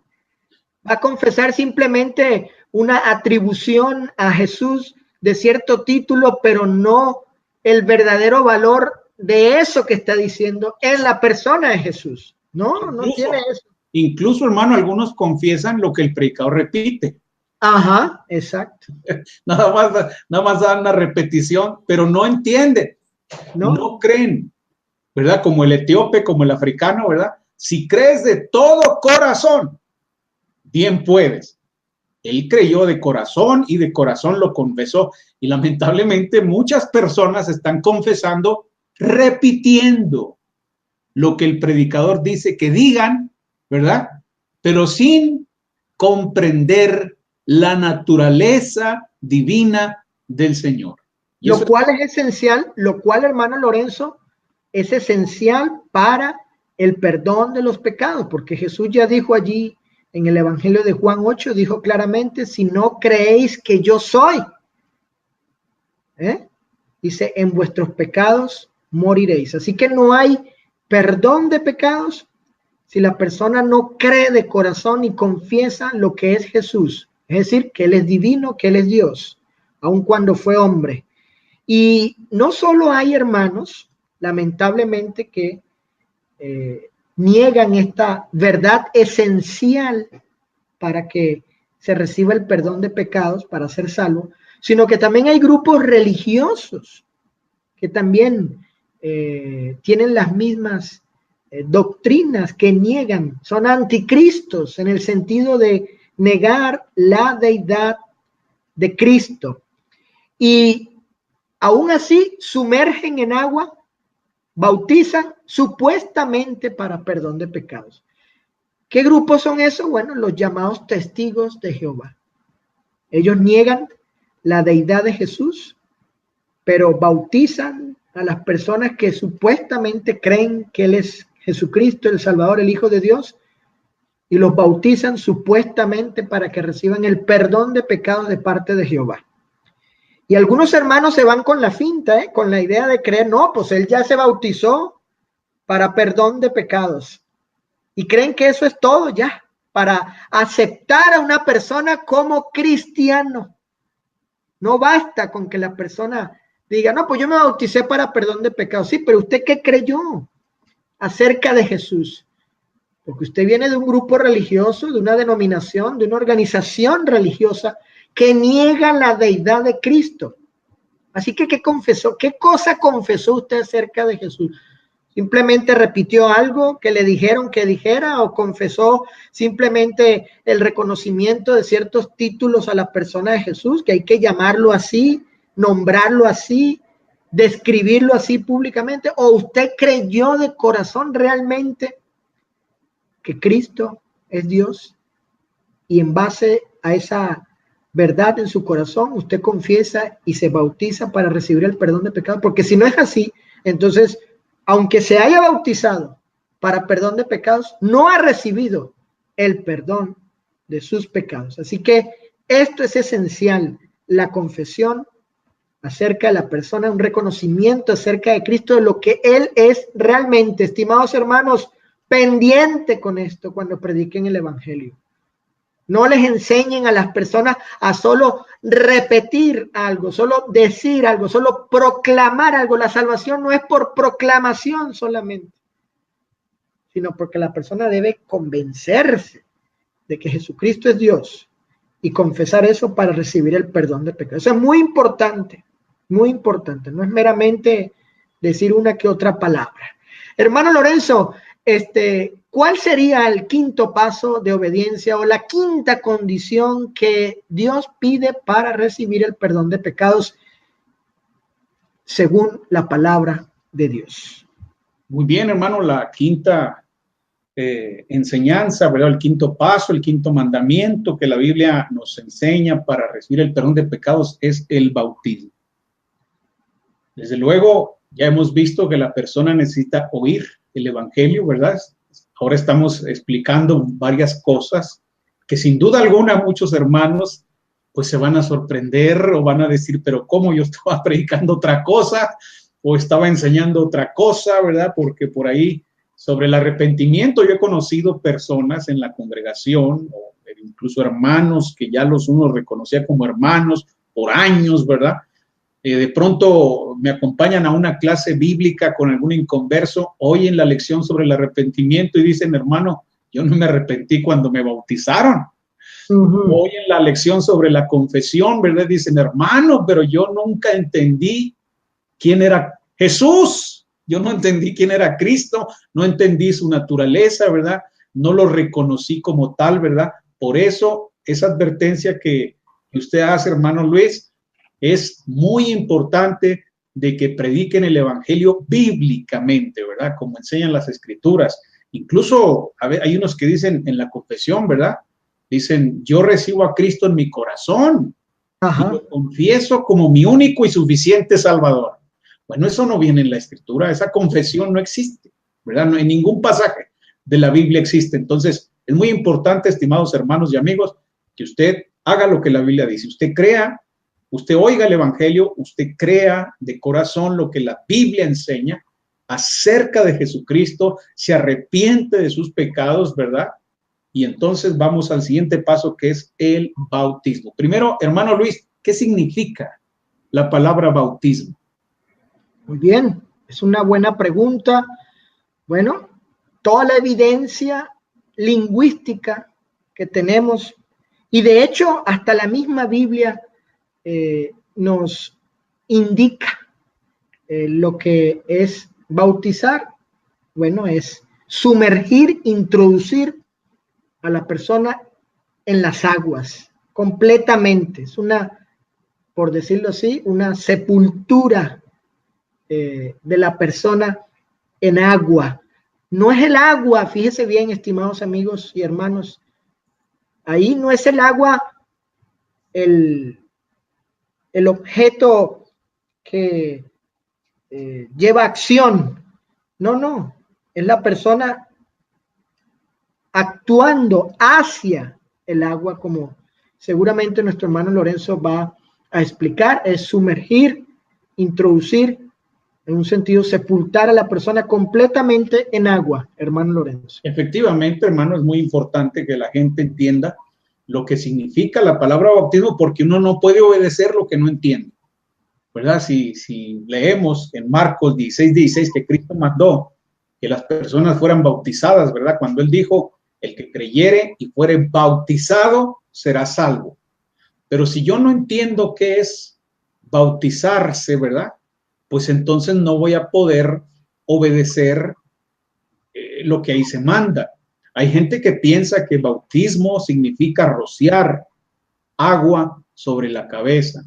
Va a confesar simplemente una atribución a Jesús de cierto título, pero no el verdadero valor de eso que está diciendo en la persona de Jesús. No, no tiene eso. Incluso, hermano, algunos confiesan lo que el predicador repite. Ajá, exacto. Nada más dan una repetición, pero no entienden, no creen, ¿verdad? Como el etíope, como el africano, ¿verdad? Si crees de todo corazón, bien puedes. Él creyó de corazón y de corazón lo confesó. Y lamentablemente muchas personas están confesando, repitiendo lo que el predicador dice que digan, ¿verdad? Pero sin comprender la naturaleza divina del Señor. Lo cual es esencial, lo cual, hermano Lorenzo, es esencial para el perdón de los pecados, porque Jesús ya dijo allí en el Evangelio de Juan 8, dijo claramente, si no creéis que yo soy, dice, en vuestros pecados moriréis. Así que no hay perdón de pecados si la persona no cree de corazón y confiesa lo que es Jesús, es decir, que Él es divino, que Él es Dios, aun cuando fue hombre. Y no solo hay hermanos, lamentablemente, que niegan esta verdad esencial para que se reciba el perdón de pecados, para ser salvo, sino que también hay grupos religiosos que también tienen las mismas doctrinas que niegan, son anticristos en el sentido de negar la deidad de Cristo. Y aún así sumergen en agua, bautizan supuestamente para perdón de pecados. ¿Qué grupos son esos? Bueno, los llamados testigos de Jehová. Ellos niegan la deidad de Jesús, pero bautizan a las personas que supuestamente creen que Él es Jesucristo, el Salvador, el Hijo de Dios, y los bautizan supuestamente para que reciban el perdón de pecados de parte de Jehová. Y algunos hermanos se van con la finta, con la idea de creer, no, pues él ya se bautizó para perdón de pecados. Y creen que eso es todo ya, para aceptar a una persona como cristiano. No basta con que la persona diga, no, pues yo me bauticé para perdón de pecados. Sí, pero ¿usted qué creyó acerca de Jesús? Porque usted viene de un grupo religioso, de una denominación, de una organización religiosa que niega la deidad de Cristo. Así que, ¿qué confesó? ¿Qué cosa confesó usted acerca de Jesús? ¿Simplemente repitió algo que le dijeron que dijera o confesó simplemente el reconocimiento de ciertos títulos a la persona de Jesús, que hay que llamarlo así, nombrarlo así, describirlo así públicamente? ¿O usted creyó de corazón realmente que Cristo es Dios y en base a esa verdad en su corazón usted confiesa y se bautiza para recibir el perdón de pecados? Porque si no es así, entonces, aunque se haya bautizado para perdón de pecados, no ha recibido el perdón de sus pecados. Así que esto es esencial, la confesión acerca de la persona, un reconocimiento acerca de Cristo, de lo que Él es realmente. Estimados hermanos, pendiente con esto cuando prediquen el evangelio. No les enseñen a las personas a solo repetir algo, solo decir algo, solo proclamar algo. La salvación no es por proclamación solamente, sino porque la persona debe convencerse de que Jesucristo es Dios y confesar eso para recibir el perdón de pecados. Eso es muy importante, muy importante. No es meramente decir una que otra palabra. Hermano Lorenzo, ¿cuál sería el quinto paso de obediencia o la quinta condición que Dios pide para recibir el perdón de pecados según la palabra de Dios? Muy bien, hermano, la quinta enseñanza, ¿verdad? El quinto paso, el quinto mandamiento que la Biblia nos enseña para recibir el perdón de pecados es el bautismo. Desde luego, ya hemos visto que la persona necesita oír el evangelio, ¿verdad? Ahora estamos explicando varias cosas que sin duda alguna muchos hermanos pues se van a sorprender o van a decir, pero ¿cómo yo estaba predicando otra cosa o estaba enseñando otra cosa, ¿verdad? Porque por ahí sobre el arrepentimiento yo he conocido personas en la congregación o incluso hermanos que ya los unos reconocía como hermanos por años, ¿verdad? De pronto me acompañan a una clase bíblica con algún inconverso, oyen la lección sobre el arrepentimiento y dicen, hermano, yo no me arrepentí cuando me bautizaron. Oyen la lección sobre la confesión, ¿verdad? Dicen, hermano, pero yo nunca entendí quién era Jesús. Yo no entendí quién era Cristo, no entendí su naturaleza, ¿verdad? No lo reconocí como tal, ¿verdad? Por eso, esa advertencia que usted hace, hermano Luis, es muy importante de que prediquen el evangelio bíblicamente, ¿verdad? Como enseñan las escrituras. Incluso hay unos que dicen en la confesión, ¿verdad? Dicen, yo recibo a Cristo en mi corazón y lo confieso como mi único y suficiente Salvador. Bueno, eso no viene en la escritura, esa confesión no existe, ¿verdad? No, en ningún pasaje de la Biblia existe. Entonces, es muy importante, estimados hermanos y amigos, que usted haga lo que la Biblia dice. Usted crea, usted oiga el evangelio, usted crea de corazón lo que la Biblia enseña acerca de Jesucristo, se arrepiente de sus pecados, ¿verdad? Y entonces vamos al siguiente paso, que es el bautismo. Primero, hermano Luis, ¿qué significa la palabra bautismo? Muy bien, es una buena pregunta. Bueno, toda la evidencia lingüística que tenemos, y de hecho hasta la misma Biblia nos indica lo que es bautizar. Bueno, es sumergir, introducir a la persona en las aguas completamente. Es una, por decirlo así, una sepultura de la persona en agua. No es el agua, fíjese bien, estimados amigos y hermanos, ahí no es el agua el objeto que lleva acción. No, es la persona actuando hacia el agua, como seguramente nuestro hermano Lorenzo va a explicar. Es sumergir, introducir, en un sentido, sepultar a la persona completamente en agua, hermano Lorenzo. Efectivamente, hermano, es muy importante que la gente entienda lo que significa la palabra bautismo, porque uno no puede obedecer lo que no entiende, ¿verdad? Si leemos en Marcos 16:16 que Cristo mandó que las personas fueran bautizadas, ¿verdad? Cuando él dijo, el que creyere y fuere bautizado será salvo. Pero si yo no entiendo qué es bautizarse, ¿verdad? Pues entonces no voy a poder obedecer lo que ahí se manda. Hay gente que piensa que bautismo significa rociar agua sobre la cabeza.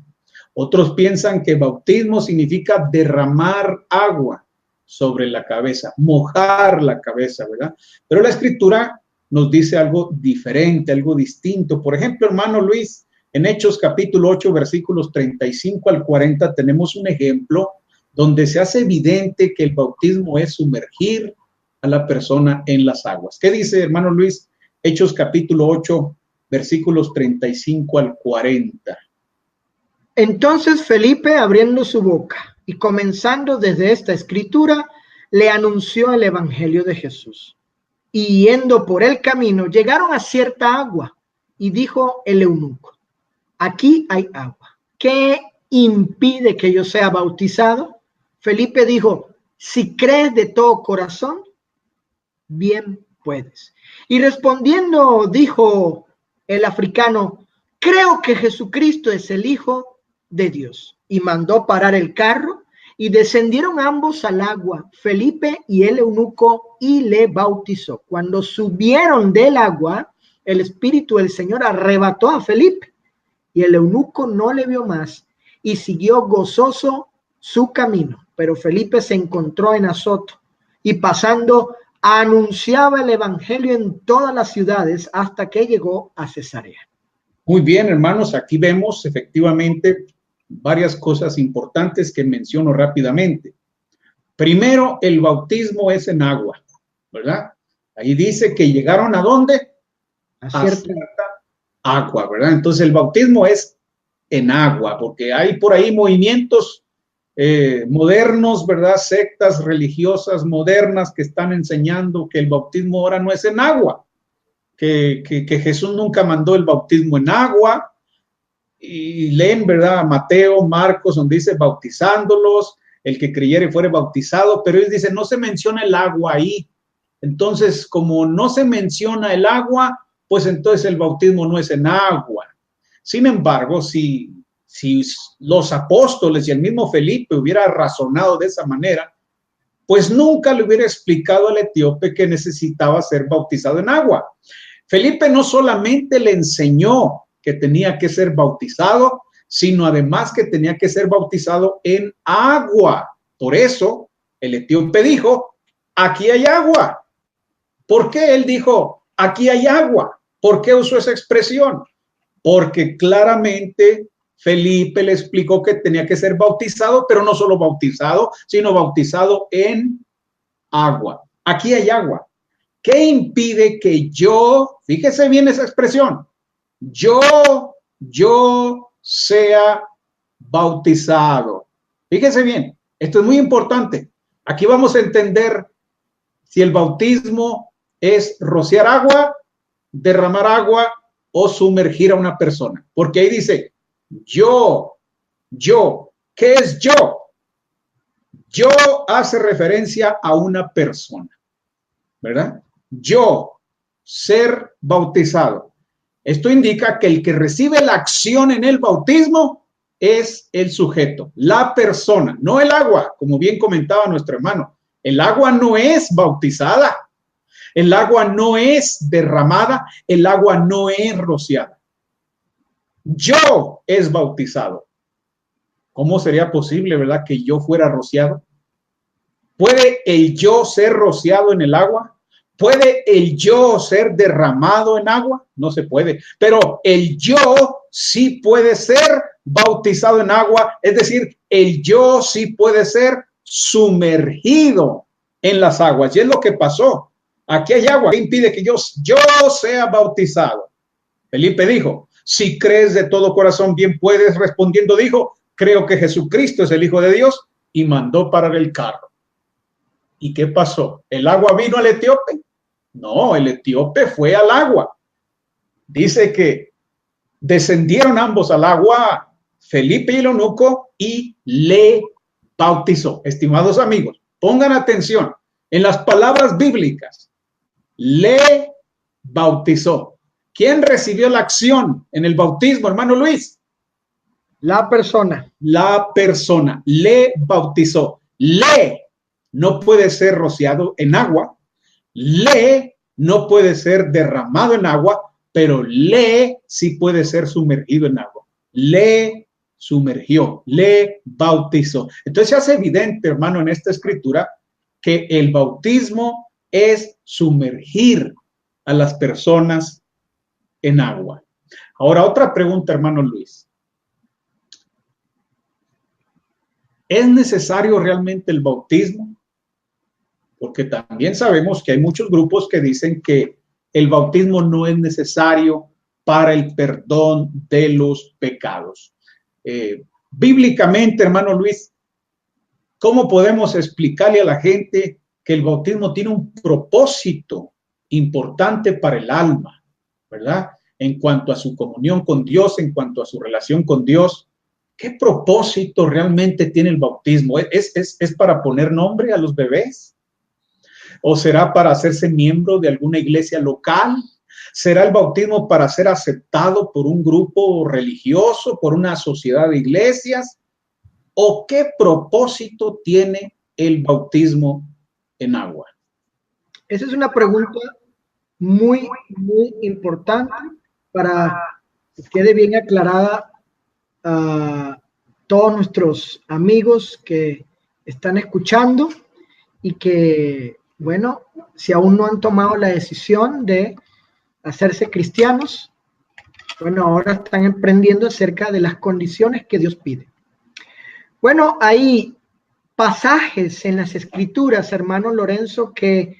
Otros piensan que bautismo significa derramar agua sobre la cabeza, mojar la cabeza, ¿verdad? Pero la escritura nos dice algo diferente, algo distinto. Por ejemplo, hermano Luis, en Hechos capítulo 8, versículos 35 al 40, tenemos un ejemplo donde se hace evidente que el bautismo es sumergir a la persona en las aguas. ¿Qué dice, hermano Luis? Hechos capítulo 8, versículos 35 al 40. Entonces Felipe, abriendo su boca y comenzando desde esta escritura, le anunció el evangelio de Jesús. Y yendo por el camino, llegaron a cierta agua, y dijo el eunuco, aquí hay agua. ¿Qué impide que yo sea bautizado? Felipe dijo, si crees de todo corazón, bien puedes. Y respondiendo dijo el africano, creo que Jesucristo es el Hijo de Dios. Y mandó parar el carro y descendieron ambos al agua, Felipe y el eunuco, y le bautizó. Cuando subieron del agua, el Espíritu del Señor arrebató a Felipe y el eunuco no le vio más y siguió gozoso su camino. Pero Felipe se encontró en Azoto y pasando anunciaba el evangelio en todas las ciudades hasta que llegó a Cesarea. Muy bien, hermanos, aquí vemos efectivamente varias cosas importantes que menciono rápidamente. Primero, el bautismo es en agua, ¿verdad? Ahí dice que llegaron ¿a dónde? A cierta agua, ¿verdad? Entonces el bautismo es en agua, porque hay por ahí movimientos modernos, ¿verdad? Sectas religiosas modernas que están enseñando que el bautismo ahora no es en agua, que Jesús nunca mandó el bautismo en agua, y leen, ¿verdad? Mateo, Marcos, donde dice bautizándolos, el que creyere fuere bautizado, pero él dice no se menciona el agua ahí. Entonces, como no se menciona el agua, pues entonces el bautismo no es en agua. Sin embargo, si los apóstoles y el mismo Felipe hubiera razonado de esa manera, pues nunca le hubiera explicado al etíope que necesitaba ser bautizado en agua. Felipe no solamente le enseñó que tenía que ser bautizado, sino además que tenía que ser bautizado en agua. Por eso el etíope dijo, aquí hay agua. ¿Por qué él dijo, aquí hay agua? ¿Por qué usó esa expresión? Porque claramente Felipe le explicó que tenía que ser bautizado, pero no solo bautizado, sino bautizado en agua. Aquí hay agua. ¿Qué impide que yo, fíjese bien esa expresión, yo sea bautizado? Fíjese bien, esto es muy importante. Aquí vamos a entender si el bautismo es rociar agua, derramar agua o sumergir a una persona. Porque ahí dice, yo, ¿qué es yo? Yo hace referencia a una persona, ¿verdad? Yo, ser bautizado. Esto indica que el que recibe la acción en el bautismo es el sujeto, la persona, no el agua, como bien comentaba nuestro hermano. El agua no es bautizada, el agua no es derramada, el agua no es rociada. Yo es bautizado. ¿Cómo sería posible, verdad, que yo fuera rociado? ¿Puede el yo ser rociado en el agua? ¿Puede el yo ser derramado en agua? No se puede. Pero el yo sí puede ser bautizado en agua, es decir, el yo sí puede ser sumergido en las aguas. Y es lo que pasó. Aquí hay agua. ¿Qué impide que yo sea bautizado? Felipe dijo, si crees de todo corazón, bien puedes. Respondiendo dijo, creo que Jesucristo es el Hijo de Dios, y mandó parar el carro. ¿Y qué pasó? ¿El agua vino al etíope? No, el etíope fue al agua. Dice que descendieron ambos al agua, Felipe y el eunuco, y le bautizó. Estimados amigos, pongan atención en las palabras bíblicas. Le bautizó. ¿Quién recibió la acción en el bautismo, hermano Luis? La persona. La persona. Le bautizó. Le no puede ser rociado en agua. Le no puede ser derramado en agua, pero le sí puede ser sumergido en agua. Le sumergió, le bautizó. Entonces se hace evidente, hermano, en esta escritura que el bautismo es sumergir a las personas en agua. Ahora, otra pregunta, hermano Luis. ¿Es necesario realmente el bautismo? Porque también sabemos que hay muchos grupos que dicen que el bautismo no es necesario para el perdón de los pecados. Bíblicamente, hermano Luis, ¿cómo podemos explicarle a la gente que el bautismo tiene un propósito importante para el alma, ¿verdad? En cuanto a su comunión con Dios, en cuanto a su relación con Dios. ¿Qué propósito realmente tiene el bautismo? ¿Es para poner nombre a los bebés? ¿O será para hacerse miembro de alguna iglesia local? ¿Será el bautismo para ser aceptado por un grupo religioso, por una sociedad de iglesias? ¿O qué propósito tiene el bautismo en agua? Esa es una pregunta muy, muy importante para que quede bien aclarada a todos nuestros amigos que están escuchando y que, bueno, si aún no han tomado la decisión de hacerse cristianos, bueno, ahora están emprendiendo acerca de las condiciones que Dios pide. Bueno, hay pasajes en las Escrituras, hermano Lorenzo, que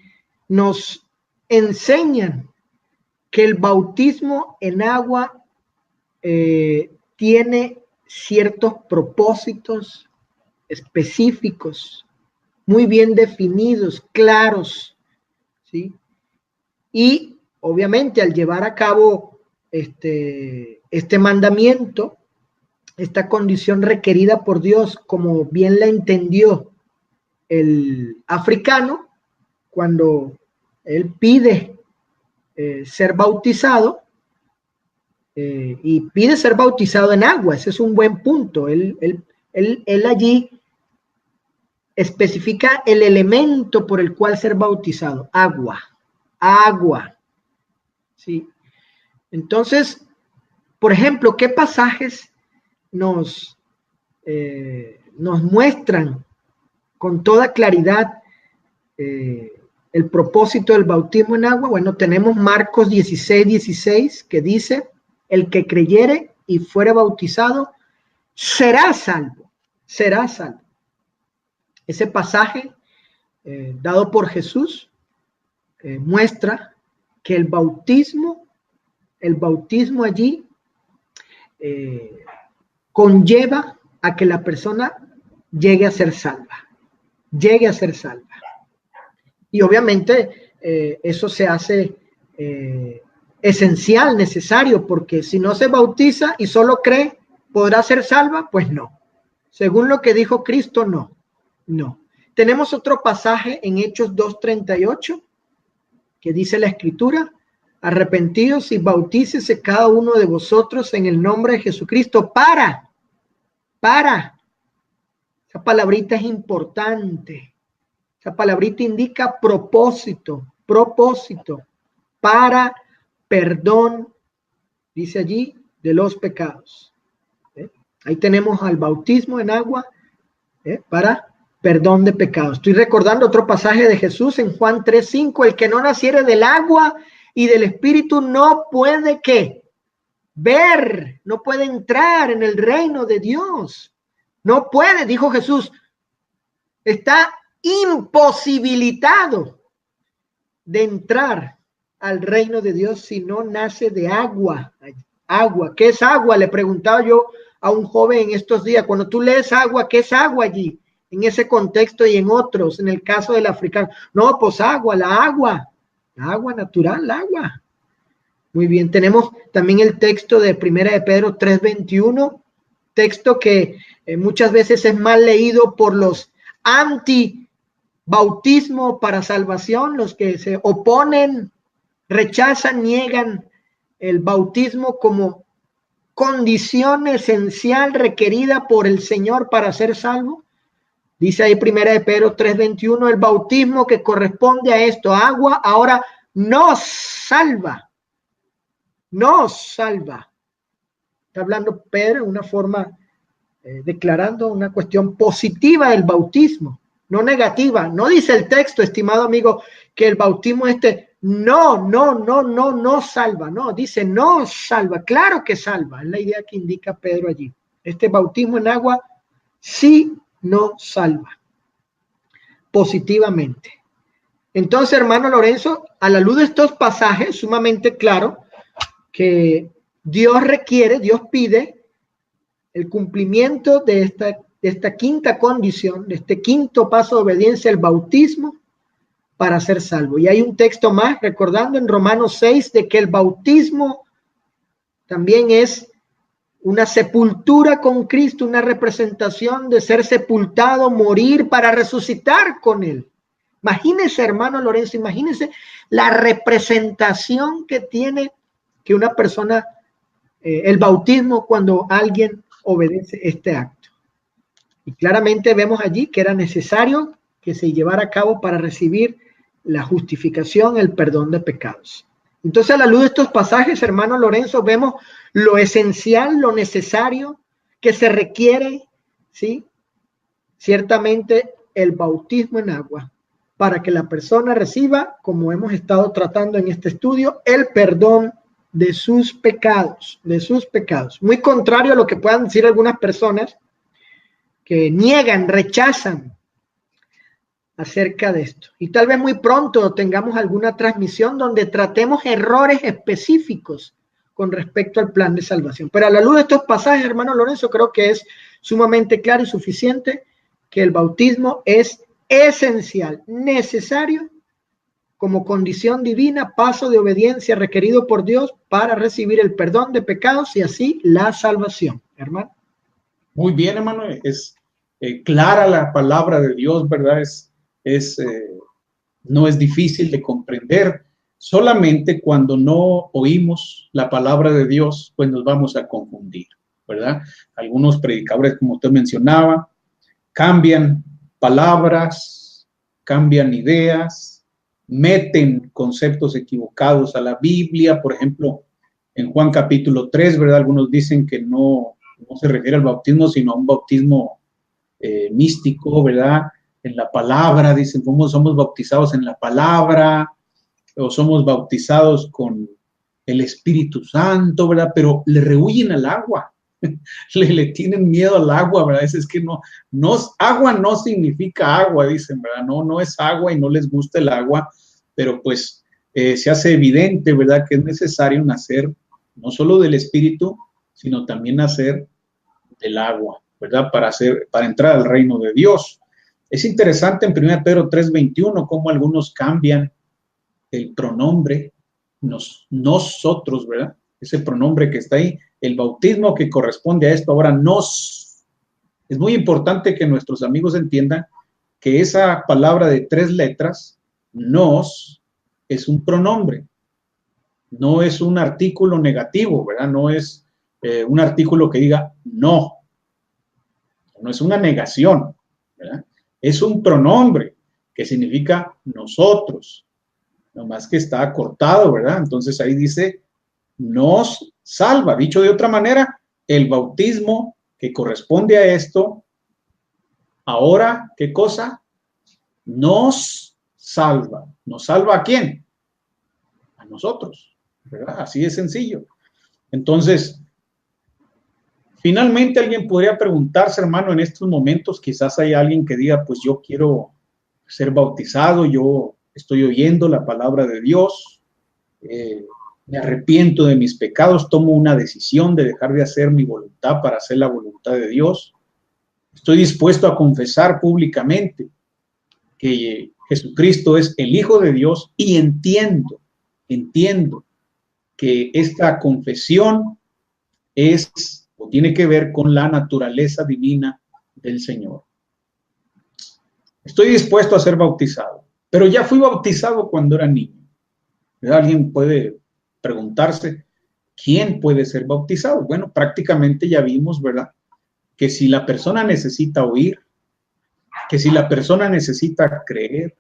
nos enseñan que el bautismo en agua tiene ciertos propósitos específicos, muy bien definidos, claros, ¿sí? Y obviamente al llevar a cabo este mandamiento, esta condición requerida por Dios, como bien la entendió el africano, cuando él pide ser bautizado, y pide ser bautizado en agua. Ese es un buen punto. Él allí especifica el elemento por el cual ser bautizado: agua. ¿Sí? Entonces, por ejemplo, ¿qué pasajes nos muestran con toda claridad el propósito del bautismo en agua? Bueno, tenemos Marcos 16:16, que dice: el que creyere y fuere bautizado será salvo, será salvo. Ese pasaje dado por Jesús muestra que el bautismo allí conlleva a que la persona llegue a ser salva, Y obviamente eso se hace esencial, necesario, porque si no se bautiza y solo cree, ¿podrá ser salva? Pues no. Según lo que dijo Cristo, no. Tenemos otro pasaje en Hechos 2:38 que dice la Escritura: arrepentidos y bautícese cada uno de vosotros en el nombre de Jesucristo para. Esa palabrita es importante. Esa palabrita indica propósito, para perdón, dice allí, de los pecados. Ahí tenemos al bautismo en agua para perdón de pecados. Estoy recordando otro pasaje de Jesús en Juan 3:5: el que no naciere del agua y del Espíritu no puede ¿qué? Ver, no puede entrar en el reino de Dios. No puede, dijo Jesús, está imposibilitado de entrar al reino de Dios si no nace de agua. Agua, ¿qué es agua? Le preguntaba yo a un joven en estos días. Cuando tú lees agua, ¿qué es agua allí? En ese contexto y en otros, en el caso del africano. No, pues agua, la agua natural, el agua. Muy bien, tenemos también el texto de Primera de Pedro 3:21, texto que muchas veces es mal leído por los anti-bautismo para salvación, los que se oponen, rechazan, niegan el bautismo como condición esencial requerida por el Señor para ser salvo. Dice ahí Primera de Pedro 3:21, el bautismo que corresponde a esto, agua, ahora nos salva. Está hablando Pedro en una forma, declarando una cuestión positiva del bautismo, no negativa. No dice el texto, estimado amigo, que el bautismo no salva. No, dice no salva. Claro que salva, es la idea que indica Pedro allí. Este bautismo en agua sí no salva positivamente. Entonces, hermano Lorenzo, a la luz de estos pasajes, sumamente claro que Dios pide el cumplimiento de esta quinta condición, de este quinto paso de obediencia, el bautismo, para ser salvo. Y hay un texto más, recordando en Romanos 6, de que el bautismo también es una sepultura con Cristo, una representación de ser sepultado, morir para resucitar con Él. Imagínese, hermano Lorenzo, imagínese la representación que tiene que una persona, el bautismo, cuando alguien obedece este acto. Y claramente vemos allí que era necesario que se llevara a cabo para recibir la justificación, el perdón de pecados. Entonces, a la luz de estos pasajes, hermano Lorenzo, vemos lo esencial, lo necesario que se requiere, ¿sí? Ciertamente el bautismo en agua, para que la persona reciba, como hemos estado tratando en este estudio, el perdón de sus pecados, Muy contrario a lo que puedan decir algunas personas que niegan, rechazan acerca de esto. Y tal vez muy pronto tengamos alguna transmisión donde tratemos errores específicos con respecto al plan de salvación. Pero a la luz de estos pasajes, hermano Lorenzo, creo que es sumamente claro y suficiente que el bautismo es esencial, necesario como condición divina, paso de obediencia requerido por Dios para recibir el perdón de pecados y así la salvación, hermano. Muy bien, hermano, es clara la palabra de Dios, ¿verdad? No es difícil de comprender. Solamente cuando no oímos la palabra de Dios, pues nos vamos a confundir, ¿verdad? Algunos predicadores, como usted mencionaba, cambian palabras, cambian ideas, meten conceptos equivocados a la Biblia. Por ejemplo, en Juan capítulo 3, ¿verdad? Algunos dicen que no se refiere al bautismo, sino a un bautismo místico, ¿verdad? En la palabra, dicen, ¿cómo somos bautizados en la palabra? O somos bautizados con el Espíritu Santo, ¿verdad? Pero le rehuyen al agua, le tienen miedo al agua, ¿verdad? Es que agua no significa agua, dicen, ¿verdad? No es agua y no les gusta el agua, pero pues se hace evidente, ¿verdad? Que es necesario nacer no solo del Espíritu, sino también nacer del agua, ¿verdad? Para entrar al reino de Dios. Es interesante en 1 Pedro 3:21 cómo algunos cambian el pronombre, nosotros, ¿verdad? Ese pronombre que está ahí, el bautismo que corresponde a esto, ahora nos. Es muy importante que nuestros amigos entiendan que esa palabra de 3 letras, nos, es un pronombre, no es un artículo negativo, ¿verdad? No es un artículo que diga no es una negación, ¿verdad? Es un pronombre que significa nosotros, nomás que está acortado, ¿verdad? Entonces ahí dice, nos salva. Dicho de otra manera, el bautismo que corresponde a esto, ahora, ¿qué cosa? Nos salva. ¿Nos salva a quién? A nosotros, ¿verdad? Así de sencillo. Entonces, finalmente alguien podría preguntarse, hermano, en estos momentos, quizás hay alguien que diga, pues yo quiero ser bautizado, yo estoy oyendo la palabra de Dios, me arrepiento de mis pecados, tomo una decisión de dejar de hacer mi voluntad para hacer la voluntad de Dios. Estoy dispuesto a confesar públicamente que Jesucristo es el Hijo de Dios y entiendo que esta confesión es o tiene que ver con la naturaleza divina del Señor. Estoy dispuesto a ser bautizado, pero ya fui bautizado cuando era niño. Alguien puede preguntarse, ¿quién puede ser bautizado? Bueno, prácticamente ya vimos, ¿verdad? Que si la persona necesita oír, que si la persona necesita creer,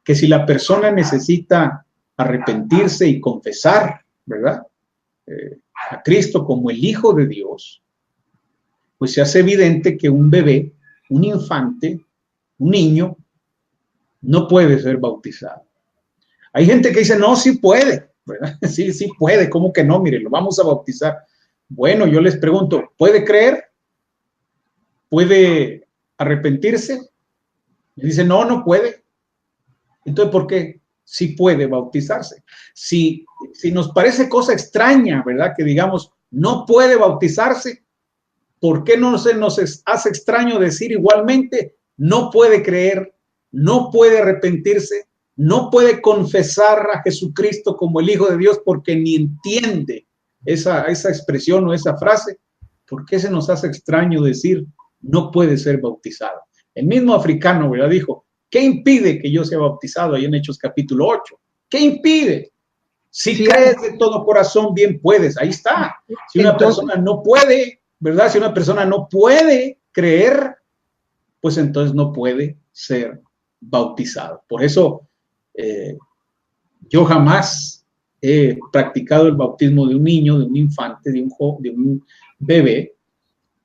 que si la persona necesita arrepentirse y confesar, ¿verdad? A Cristo como el Hijo de Dios, pues se hace evidente que un bebé, un infante, un niño, no puede ser bautizado. Hay gente que dice, no, sí puede, ¿verdad? Sí puede, ¿cómo que no? Mire, lo vamos a bautizar. Bueno, yo les pregunto, ¿puede creer? ¿Puede arrepentirse? Me dice, no puede. Entonces, ¿por qué? Sí puede bautizarse. Si nos parece cosa extraña, ¿verdad? Que digamos, no puede bautizarse, ¿por qué no se nos hace extraño decir igualmente, no puede creer, no puede arrepentirse, no puede confesar a Jesucristo como el Hijo de Dios porque ni entiende esa expresión o esa frase? ¿Por qué se nos hace extraño decir, no puede ser bautizado? El mismo africano, ¿verdad? Dijo, ¿qué impide que yo sea bautizado? Ahí en Hechos capítulo 8. ¿Qué impide? Si crees de todo corazón, bien puedes. Ahí está. Si una persona no puede, ¿verdad? Si una persona no puede creer, pues entonces no puede ser bautizado. Por eso yo jamás he practicado el bautismo de un niño, de un infante, de un bebé,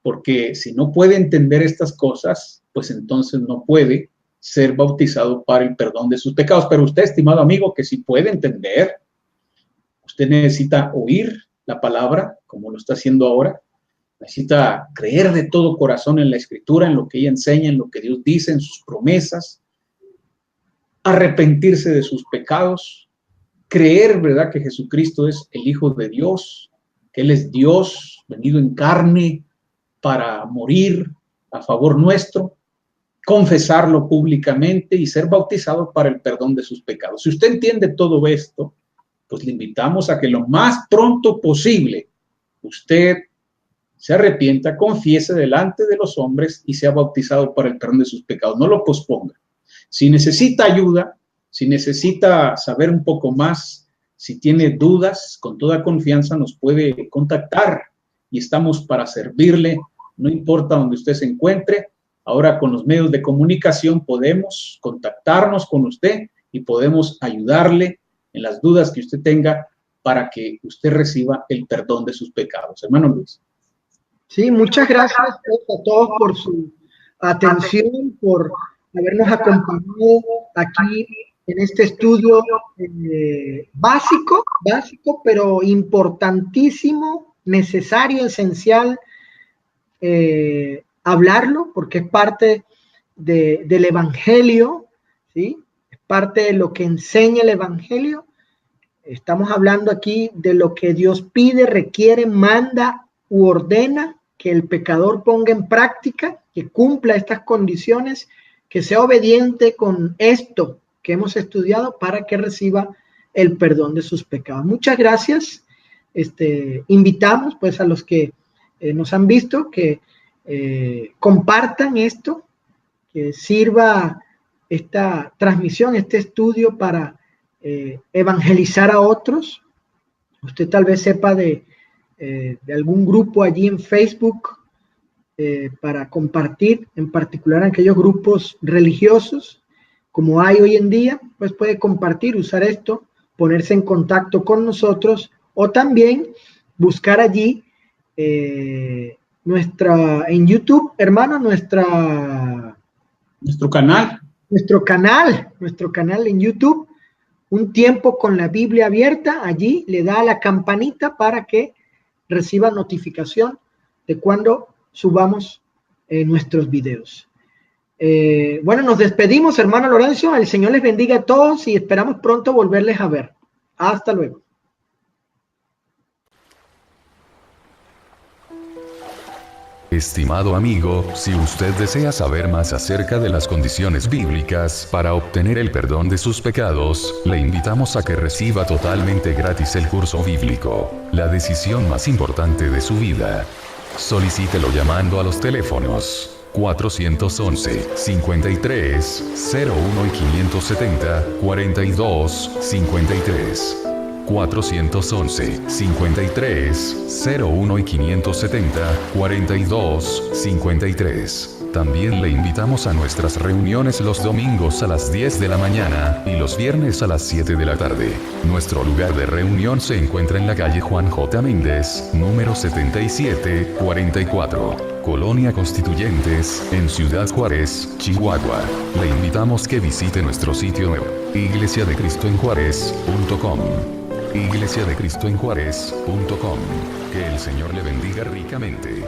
porque si no puede entender estas cosas, pues entonces no puede ser bautizado para el perdón de sus pecados. Pero usted, estimado amigo, que si puede entender, usted necesita oír la palabra, como lo está haciendo ahora, necesita creer de todo corazón en la Escritura, en lo que ella enseña, en lo que Dios dice, en sus promesas, arrepentirse de sus pecados, creer, ¿verdad?, que Jesucristo es el Hijo de Dios, que Él es Dios venido en carne para morir a favor nuestro, confesarlo públicamente y ser bautizado para el perdón de sus pecados. Si usted entiende todo esto, pues le invitamos a que lo más pronto posible usted se arrepienta, confiese delante de los hombres y sea bautizado para el perdón de sus pecados. No lo posponga. Si necesita ayuda, si necesita saber un poco más, si tiene dudas, con toda confianza nos puede contactar y estamos para servirle, no importa donde usted se encuentre. Ahora con los medios de comunicación podemos contactarnos con usted y podemos ayudarle en las dudas que usted tenga para que usted reciba el perdón de sus pecados. Hermano Luis. Sí, muchas gracias a todos por su atención, por habernos acompañado aquí en este estudio básico, pero importantísimo, necesario, esencial, hablarlo, porque es parte del Evangelio, ¿sí? Es parte de lo que enseña el Evangelio. Estamos hablando aquí de lo que Dios pide, requiere, manda u ordena que el pecador ponga en práctica, que cumpla estas condiciones, que sea obediente con esto que hemos estudiado para que reciba el perdón de sus pecados. Muchas gracias. Invitamos pues a los que nos han visto que compartan esto, que sirva esta transmisión, este estudio para evangelizar a otros. Usted tal vez sepa de algún grupo allí en Facebook para compartir, en particular aquellos grupos religiosos, como hay hoy en día, pues puede compartir, usar esto, ponerse en contacto con nosotros o también buscar allí en YouTube, hermano, nuestro canal en YouTube, Un Tiempo con la Biblia Abierta. Allí le da a la campanita para que reciba notificación de cuando subamos nuestros videos. Bueno, nos despedimos, hermano Lorenzo. El Señor les bendiga a todos y esperamos pronto volverles a ver. Hasta luego. Estimado amigo, si usted desea saber más acerca de las condiciones bíblicas para obtener el perdón de sus pecados, le invitamos a que reciba totalmente gratis el curso bíblico, La decisión más importante de su vida. Solicítelo llamando a los teléfonos 411-53-01 y 570-42-53. 411-53-01 y 570-42-53. También le invitamos a nuestras reuniones los domingos a las 10 de la mañana y los viernes a las 7 de la tarde. Nuestro lugar de reunión se encuentra en la calle Juan J. Méndez, número 7744. Colonia Constituyentes, en Ciudad Juárez, Chihuahua. Le invitamos que visite nuestro sitio web, iglesiadecristoenjuarez.com. iglesiadecristoenjuarez.com. Que el Señor le bendiga ricamente.